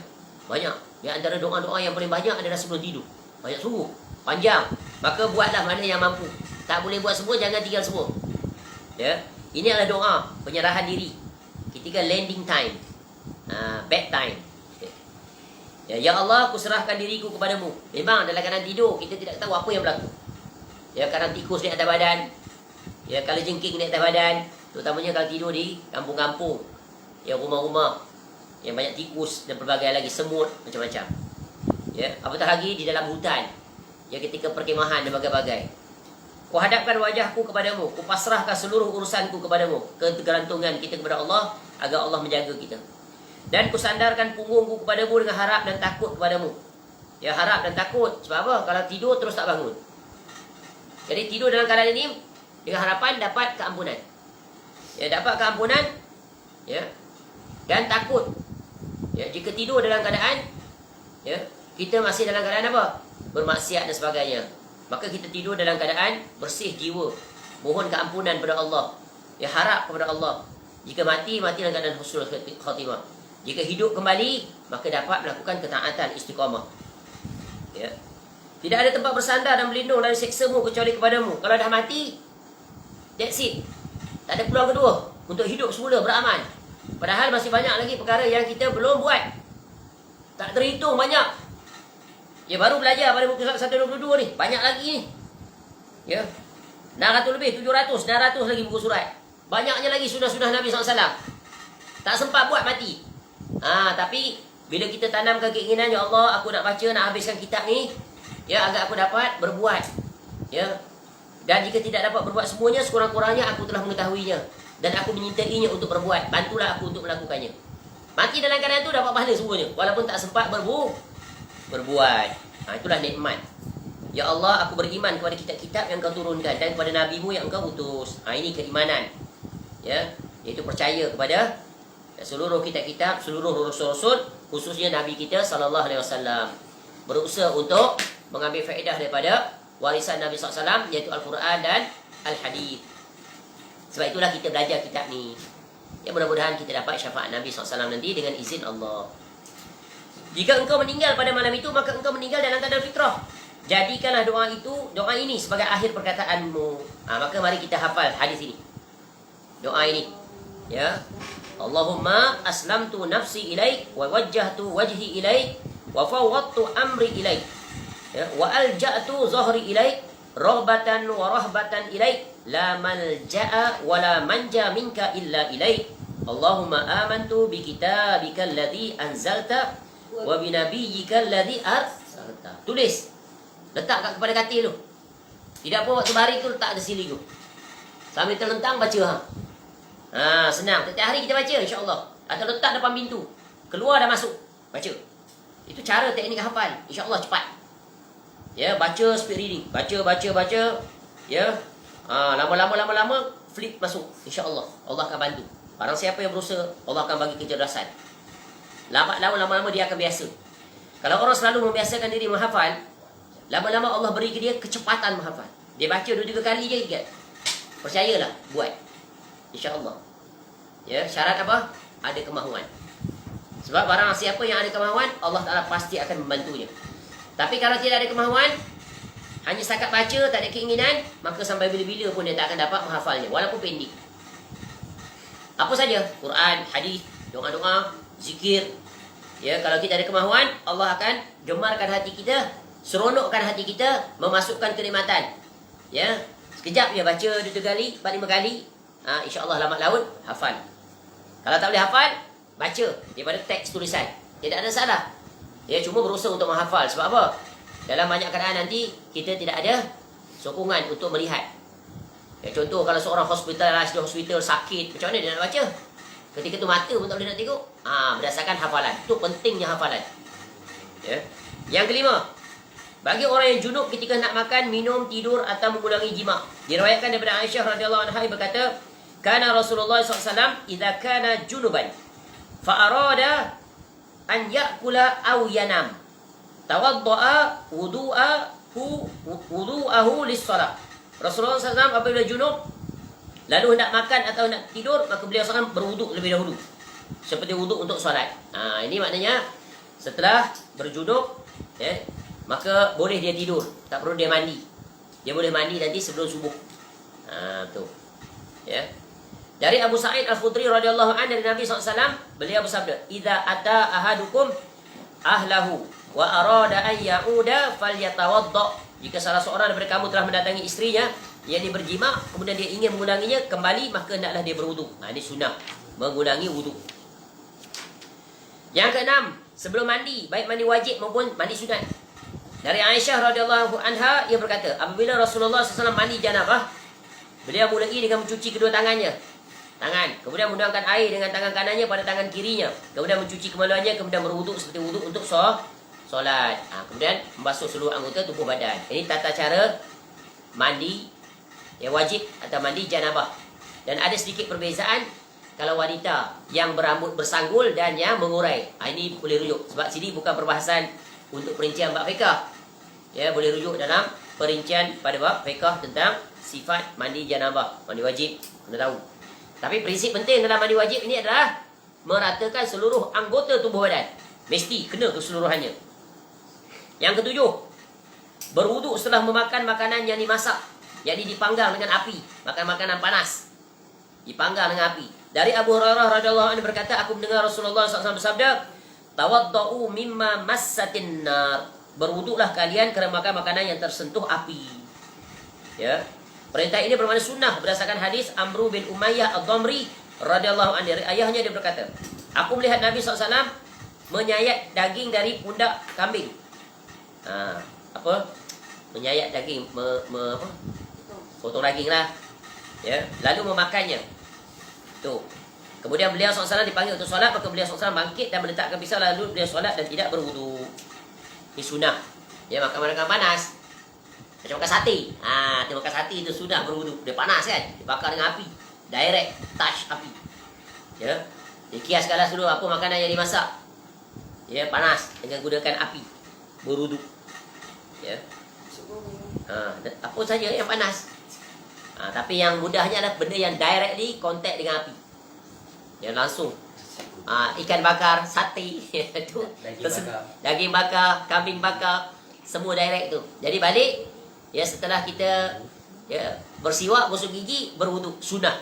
A: banyak. Di antara doa-doa yang paling banyak adalah sebelum tidur. Banyak sungguh, panjang. Maka buatlah mana yang mampu. Tak boleh buat semua, jangan tinggal semua. Ya, ini adalah doa penyerahan diri ketika landing time, bed time. Ya Allah, aku serahkan diriku kepadamu. Memang dalam keadaan tidur kita tidak tahu apa yang berlaku. Ya, kadang tikus naik atas badan. Ya, kalau jengking naik atas badan. Terutamanya kalau tidur di kampung-kampung. Ya, rumah-rumah yang banyak tikus dan pelbagai lagi, semut, macam-macam. Ya, apatah lagi di dalam hutan. Ya, ketika perkemahan dan bagai-bagai. Ku hadapkan wajahku kepadamu. Ku pasrahkan seluruh urusanku kepadamu. Ketergantungan kita kepada Allah, agar Allah menjaga kita. Dan ku sandarkan punggungku kepadamu dengan harap dan takut kepadamu. Ya, harap dan takut. Sebab apa? Kalau tidur terus tak bangun. Jadi tidur dalam keadaan ini dengan harapan dapat keampunan. Ya, dapat keampunan. Ya. Dan takut. Ya, jika tidur dalam keadaan ya, kita masih dalam keadaan apa? Bermaksiat dan sebagainya. Maka kita tidur dalam keadaan bersih jiwa. Mohon keampunan kepada Allah. Ya, harap kepada Allah. Jika mati, mati dalam keadaan husnul khatimah. Jika hidup kembali, maka dapat melakukan ketaatan istiqamah. Ya. Tidak ada tempat bersandar dan berlindung dari seksamu kecuali kepadamu. Kalau dah mati, that's it. Tak ada peluang kedua untuk hidup semula beramal. Padahal masih banyak lagi perkara yang kita belum buat. Tak terhitung banyak. Ya, baru belajar pada muka surat 122 ni. Banyak lagi ni. Ya. 600 lebih, 700, 900 lagi buku surat. Banyaknya lagi sunnah-sunnah Nabi SAW. Tak sempat buat mati. Tapi bila kita tanamkan keinginan, ya Allah, aku nak baca, nak habiskan kitab ni. Ya, agar aku dapat berbuat. Ya. Dan jika tidak dapat berbuat semuanya, sekurang-kurangnya aku telah mengetahuinya. Dan aku menyintainya untuk berbuat. Bantulah aku untuk melakukannya. Mati dalam keadaan itu dapat pahala semuanya. Walaupun tak sempat berbuat. Itulah nikmat. Ya Allah, aku beriman kepada kitab-kitab yang kau turunkan. Dan kepada nabimu yang engkau utus. Ini keimanan. Ya. Iaitu percaya kepada seluruh kitab-kitab, seluruh rasul-rasul. Khususnya Nabi kita SAW. Berusaha untuk mengambil faedah daripada warisan Nabi SAW, iaitu Al-Quran dan Al-Hadith. Sebab itulah kita belajar kitab ni. Ya, mudah-mudahan kita dapat syafaat Nabi SAW nanti dengan izin Allah. Jika engkau meninggal pada malam itu, maka engkau meninggal dalam keadaan fitrah. Jadikanlah doa ini sebagai akhir perkataanmu. Maka mari kita hafal hadis ini. Doa ini. Ya. Allahumma aslamtu nafsi ilaik, wa wajjahtu wajhi ilaik, wa fawwadtu amri ilaik. Ya, wa alja'tu zahri ilaik, raghbatan wa rahbatan ilaik, la malja'a wa la manja minka illa ilaik. Allahumma amantu bi kitabika alladhi anzalta wa bi nabiyyika alladhi arsalta. Tulis. Letak kat kepada katil tu. Tidak apa waktu baring tu letak di sini tu. Sambil terlentang baca senang. Setiap hari kita baca insya-Allah. Atau letak depan pintu. Keluar dan masuk. Baca. Itu cara teknik hafal. InsyaAllah cepat. Ya, baca speed reading. Baca. Ya. Lama-lama flip masuk. InsyaAllah. Allah akan bantu. Barang siapa yang berusaha, Allah akan bagi kecerdasan. Lama-lama dia akan biasa. Kalau orang selalu membiasakan diri menghafal, lama-lama Allah beri ke dia kecepatan menghafal. Dia baca 2-3 kali je ingat. Percayalah, buat. InsyaAllah. Ya, syarat apa? Ada kemahuan. Sebab barang siapa yang ada kemahuan, Allah Ta'ala pasti akan membantunya. Tapi kalau tidak ada kemahuan, hanya setakat baca, tak ada keinginan, maka sampai bila-bila pun dia tak akan dapat menghafalnya, walaupun pendek. Apa saja, Quran, hadis, doa-doa, zikir. Ya, kalau kita ada kemahuan, Allah akan gemarkan hati kita, seronokkan hati kita, memasukkan kenikmatan. Ya, sekejap dia baca 2-3 kali, 4-5 kali, insya-Allah lambat laun hafal. Kalau tak boleh hafal, baca daripada teks tulisan. Tidak ada salah. Ya, cuma berusaha untuk menghafal. Sebab apa? Dalam banyak keadaan nanti kita tidak ada sokongan untuk melihat. Ya, contoh kalau seorang hospital sakit, macam mana dia nak baca? Ketika tu mata pun tak boleh nak tengok. Berdasarkan hafalan. Itu pentingnya hafalan. Ya. Yang kelima, bagi orang yang junub ketika nak makan, minum, tidur atau mengulangi jima. Diriwayatkan daripada Aisyah radhiyallahu anha berkata, kana Rasulullah SAW idza kana junuban fa arada an ya'kula aw yanam tawadda'a wudu'ahu lis-salat. Rasulullah SAW apabila junub lalu hendak makan atau nak tidur, maka beliau SAW berwuduk lebih dahulu seperti wuduk untuk solat. Ini maknanya setelah berjunub, ya, maka boleh dia tidur, tak perlu dia mandi. Dia boleh mandi nanti sebelum subuh. Tu. Ya. Dari Abu Sa'id Al-Khudri radhiyallahu anhu dari Nabi SAW, beliau bersabda, "Idza ata ahadukum ahlahu wa arada an ya'uda falyatawadda." Jika salah seorang daripada kamu telah mendatangi istrinya yang dia berjima, kemudian dia ingin mengulanginya kembali, maka hendaklah dia berwuduk. Ini sunnah, mengulangi wuduk. Yang keenam, sebelum mandi, baik mandi wajib maupun mandi sunat. Dari Aisyah radhiyallahu anha, ia berkata, apabila Rasulullah SAW mandi janabah, beliau mulai dengan mencuci kedua tangannya. Kemudian menggunakan air dengan tangan kanannya pada tangan kirinya. Kemudian mencuci kemaluannya, kemudian berwuduk seperti wuduk untuk solat. Kemudian membasuh seluruh anggota tubuh badan. Ini tata cara mandi yang wajib atau mandi janabah. Dan ada sedikit perbezaan kalau wanita yang berambut bersanggul dan yang mengurai. Ini boleh rujuk. Sebab sini bukan perbahasan untuk perincian bab fiqah. Ya, boleh rujuk dalam perincian pada bab fiqah tentang sifat mandi janabah, mandi wajib. Anda tahu. Tapi prinsip penting dalam mandi wajib ini adalah meratakan seluruh anggota tubuh badan. Mesti kena keseluruhannya. Yang ketujuh, berwuduk setelah memakan makanan yang dimasak, yakni dipanggang dengan api. Makan makanan panas, dipanggang dengan api. Dari Abu Hurairah radhiyallahu anhu berkata, aku mendengar Rasulullah SAW bersabda, tawaddau mimma massatin nar. Berwuduklah kalian kerana makan makanan yang tersentuh api. Ya. Perintah ini bermakna sunnah berdasarkan hadis Amru bin Umayyah Ad-Dhamri radhiyallahu anhu. Dari ayahnya dia berkata, aku melihat Nabi SAW menyayat daging dari pundak kambing. Menyayat daging, apa? Potong daging lah. Ya, lalu memakannya. Tu. Kemudian beliau SAW dipanggil untuk solat, maka beliau SAW bangkit dan meletakkan pisau, lalu beliau solat dan tidak berwudu. Ini sunnah. Ya, makan makanan panas. Macam makan sate. Dia makan sate itu sunnah berwudu. Dia panas kan? Dibakar dengan api. Direct touch api. Ya. Dikiaskanlah seluruh apa makanan yang dimasak. Ya, panas dengan gunakan api. Berwudu. Ya. Apa saja yang panas. Tapi yang mudahnya adalah benda yang directly contact dengan api. Yang langsung. Ikan bakar, sate, itu daging bakar, kambing bakar, semua direct tu. Jadi balik, ya, setelah kita bersiwak, gosok gigi, berwuduk, sunnah.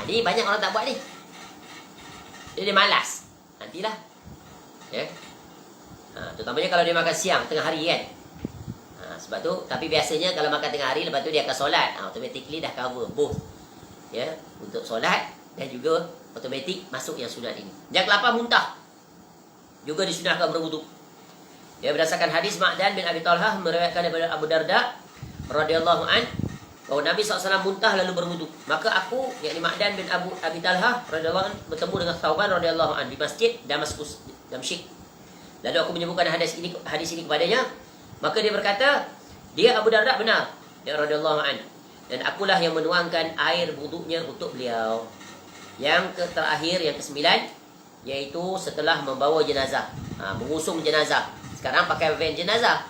A: Ni banyak orang tak buat ni. Dia malas. Nantilah. Ya. Terutamanya kalau dia makan siang, tengah hari kan. Sebab tu, tapi biasanya kalau makan tengah hari, lepas tu dia akan solat. Automatically dah cover both. Ya, untuk solat dan juga automatik masuk yang sunat ini. Yang ke-8, muntah. Juga disunahkan berwuduk. Ya, berdasarkan hadis Ma'dan bin Abi Talhah meriwayatkan daripada Abu Darda radhiyallahu an, bahawa Nabi SAW muntah lalu berwuduk. Maka aku, yakni Ma'dan bin Abi Talhah radhiyallahu an, bertemu dengan Thauban radhiyallahu an di masjid Damaskus, Damsyik. Lalu aku menyebutkan hadis ini kepadanya. Maka dia berkata, dia Abu Darda benar, ya radhiyallahu an, dan akulah yang menuangkan air wuduknya untuk beliau. Yang terakhir, yang ke-9, iaitu setelah membawa jenazah, mengusung jenazah. Sekarang pakai van jenazah.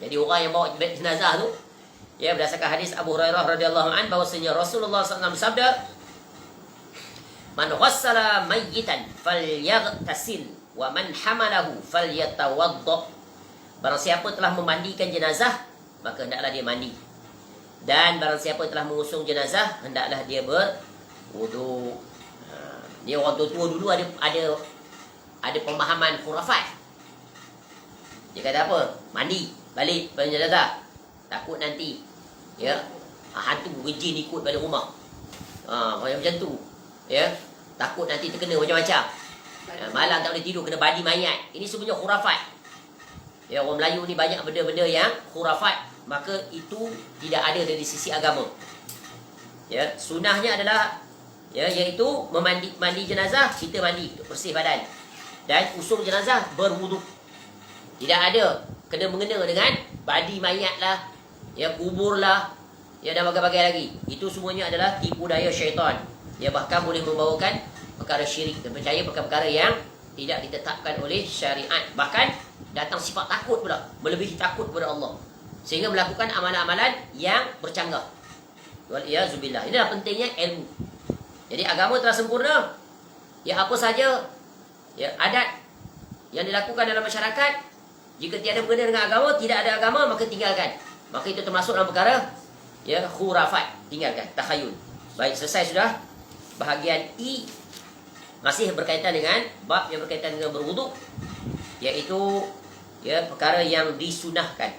A: Jadi orang yang bawa jenazah tu, ya, berdasarkan hadis Abu Hurairah radhiyallahu an, bahwasanya Rasulullah SAW sabda, man ghassala mayyitan falyaghtasil wa man hamalahu falyatawadda. Barang siapa telah memandikan jenazah, maka hendaklah dia mandi. Dan barang siapa telah mengusung jenazah, hendaklah dia berwuduk. Dia orang tua dulu ada pemahaman khurafat. Dia kata apa? Mandi balik pada jenazah. Takut nanti ya hantu jin ikut pada rumah. Macam tu. Ya, takut nanti terkena macam-macam. Malam tak boleh tidur, kena badi mayat. Ini sebenarnya khurafat. Ya, orang Melayu ni banyak benda-benda yang khurafat, maka itu tidak ada dari sisi agama. Ya, sunahnya adalah ya, iaitu mandi jenazah, kita mandi untuk bersih badan, dan usung jenazah berwuduk. Tidak ada kena-mengena dengan badi mayat lah, ya, kubur lah, ya, dan bagai-bagai lagi. Itu semuanya adalah tipu daya syaitan. Ya, bahkan boleh membawakan perkara syirik dan percaya perkara-perkara yang tidak ditetapkan oleh syariat. Bahkan datang sifat takut pula, melebihi takut kepada Allah, sehingga melakukan amalan-amalan yang bercanggah. Waliyazubillah. Inilah pentingnya ilmu. Jadi agama telah sempurna. Ya, apa saja ya adat yang dilakukan dalam masyarakat, jika tiada berkaitan dengan agama, tidak ada agama, maka tinggalkan. Maka itu termasuk dalam perkara ya khurafat, tinggalkan, takhayul. Baik, selesai sudah bahagian I. Masih berkaitan dengan bab yang berkaitan dengan berwuduk, iaitu ya perkara yang disunahkan.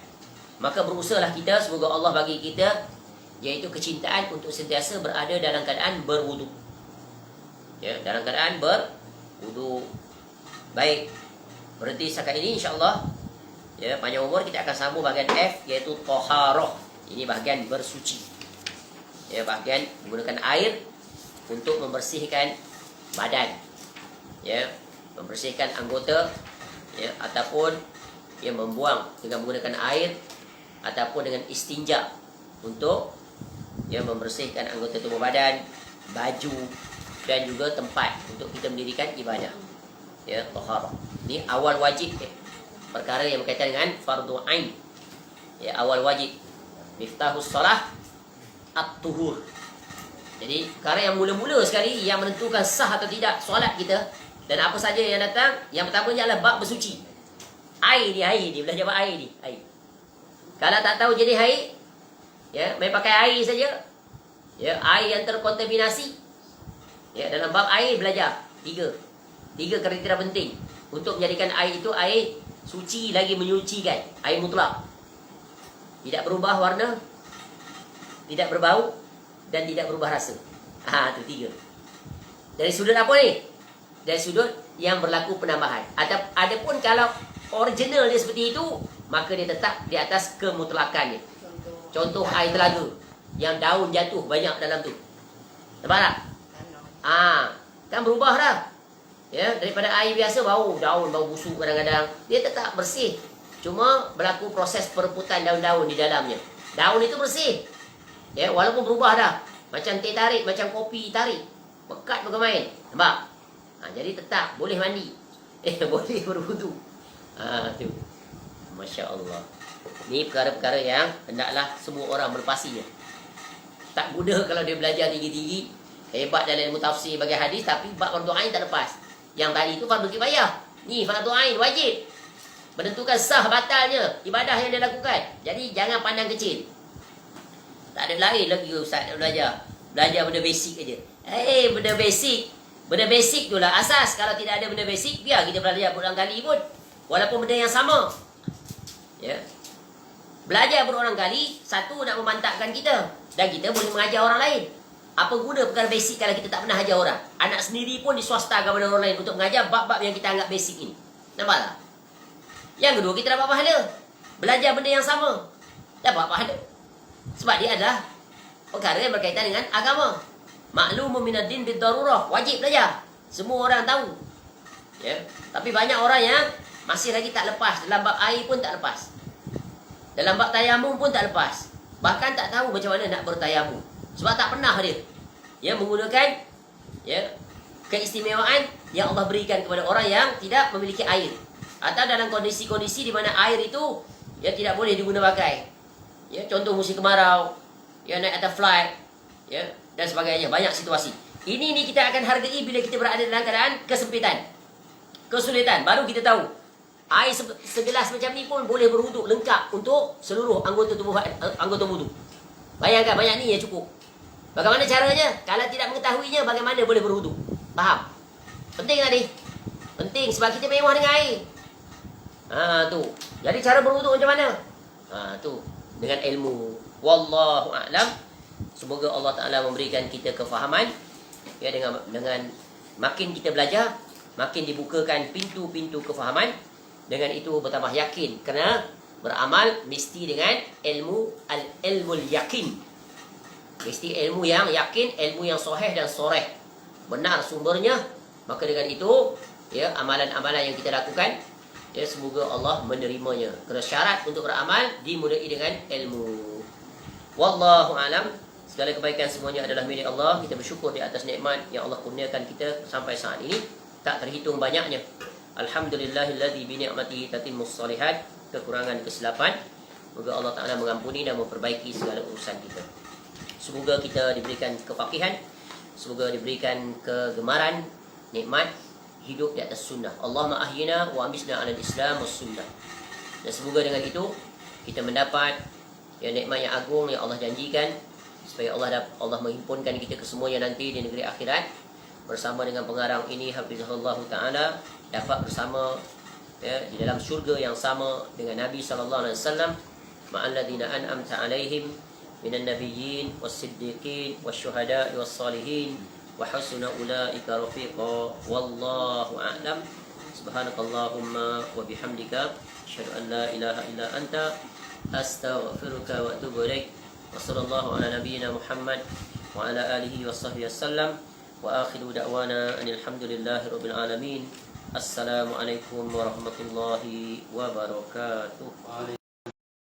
A: Maka berusahalah kita, semoga Allah bagi kita iaitu kecintaan untuk sentiasa berada dalam keadaan berwuduk. Ya, dalam keadaan berwuduk. Baik, berhenti setakat ini, insya-Allah. Ya, panjang umur kita akan sambung bahagian F, iaitu taharah. Ini bahagian bersuci. Ya, bahagian menggunakan air untuk membersihkan badan, ya, membersihkan anggota, ya, ataupun ya membuang dengan menggunakan air, ataupun dengan istinja untuk ya membersihkan anggota tubuh badan, baju, dan juga tempat untuk kita mendirikan ibadah. Ya, taharah. Ini awal wajib, perkara yang berkaitan dengan fardu ain. Ya, awal wajib. Miftahus salah at-tuhur. Jadi perkara yang mula-mula sekali yang menentukan sah atau tidak solat kita, dan apa saja yang datang, yang pertamanya adalah bab bersuci. Air ni, belajar bab air ni, air. Kalau tak tahu jenis air, ya, main pakai air saja. Ya, air yang terkontaminasi. Ya, dalam bab air belajar tiga kriteria penting untuk menjadikan air itu air suci lagi menyucikan, air mutlak. Tidak berubah warna, tidak berbau, dan tidak berubah rasa. Itu 3. Dari sudut apa ni? Dari sudut yang berlaku penambahan. Adapun kalau original dia seperti itu, maka dia tetap di atas kemutlakannya. Contoh air telaga yang daun jatuh banyak dalam tu. Nampak tak? Kan berubah dah. Ya, daripada air biasa bau daun, bau busuk kadang-kadang. Dia tetap bersih. Cuma berlaku proses perebutan daun-daun di dalamnya. Daun itu bersih. Ya, walaupun berubah dah. Macam teh tarik, macam kopi tarik. Pekat bukan main. Nampak? Jadi tetap boleh mandi. Boleh berwudu. Tu. Masya Allah. Ni perkara-perkara yang hendaklah semua orang melepasinya. Tak guna kalau dia belajar tinggi-tinggi, hebat dalam ilmu tafsir bagi hadis, tapi bab fardu ain tak lepas. Yang tadi itu fardu kifayah. Ni fardu ain wajib. Menentukan sah batalnya ibadah yang dia lakukan. Jadi jangan pandang kecil. Tak ada lain lagi ustaz nak belajar. Belajar benda basic aja. Benda basic. Benda basic tu lah asas. Kalau tidak ada benda basic, biar kita belajar berulang kali pun. Walaupun benda yang sama. Ya. Belajar berulang kali, satu nak memantapkan kita. Dan kita boleh mengajar orang lain. Apa guna perkara basic kalau kita tak pernah ajar orang? Anak sendiri pun diswastakan kepada orang lain untuk mengajar bab-bab yang kita anggap basic ini. Nampak tak? Yang kedua, kita dapat pahala. Belajar benda yang sama, dapat pahala. Sebab dia adalah perkara yang berkaitan dengan agama. Ma'lumun minad din bid-darurah. Wajib belajar. Semua orang tahu. Ya. Tapi banyak orang yang masih lagi tak lepas. Dalam bab air pun tak lepas. Dalam bab tayamum pun tak lepas. Bahkan tak tahu macam mana nak bertayamum. Sebab tak pernah dia. Ya, menggunakan keistimewaan yang Allah berikan kepada orang yang tidak memiliki air. Atau dalam kondisi-kondisi di mana air itu tidak boleh diguna pakai. Ya, contoh musim kemarau, naik atas flight, dan sebagainya. Banyak situasi. Ini kita akan hargai bila kita berada dalam keadaan kesempitan, kesulitan. Baru kita tahu air segelas macam ni pun boleh berwuduk lengkap untuk seluruh anggota tubuh, anggota wudu. Bayangkan banyak ni cukup. Bagaimana caranya? Kalau tidak mengetahuinya, bagaimana boleh berwuduk? Faham? Penting tadi. Penting sebab kita mewah dengan air. Tu. Jadi cara berwuduk macam mana? Tu. Dengan ilmu. Wallahu a'lam. Semoga Allah Ta'ala memberikan kita kefahaman. Dengan makin kita belajar, makin dibukakan pintu-pintu kefahaman. Dengan itu bertambah yakin. Kerana beramal mesti dengan ilmul yakin. Mesti ilmu yang yakin, ilmu yang sahih dan soreh. Benar sumbernya. Maka dengan itu, amalan-amalan yang kita lakukan, semoga Allah menerimanya. Kerana syarat untuk beramal dimulai dengan ilmu. Wallahu alam. Segala kebaikan semuanya adalah milik Allah. Kita bersyukur di atas nikmat yang Allah kurniakan kita sampai saat ini. Tak terhitung banyaknya. Alhamdulillahilladzi bi ni'matihi tatimmus shalihat. Kekurangan, kesilapan, semoga Allah Ta'ala mengampuni dan memperbaiki segala urusan kita. Semoga kita diberikan kefaqihan, semoga diberikan kegemaran, nikmat hidup di atas sunnah. Allahumma ahyina wa amisna 'alal Islam was sunnah. Dan semoga dengan itu kita mendapat nikmat yang agung yang Allah janjikan, supaya Allah menghimpunkan kita kesemuanya nanti di negeri akhirat bersama dengan pengarang ini hafizahullah taala, dapat bersama di dalam syurga yang sama dengan Nabi sallallahu alaihi wasallam, ma'alladzina an'amta 'alaihim minan nabiyyin was-siddiqin wasyuhada'i was-salihin wa hasuna ulaika rafiqa. Wallahu a'lam. Subhanakallahumma wa bihamdika asyhadu an la ilaha illa anta astaghfiruka wa atubu ilaik. Wa sallallahu ala nabiyyina Muhammad wa ala alihi washabbihi wasallam. Wa akhiru da'wana anil hamdulillahi rabbil alamin. Assalamualaikum warahmatullahi wabarakatuh.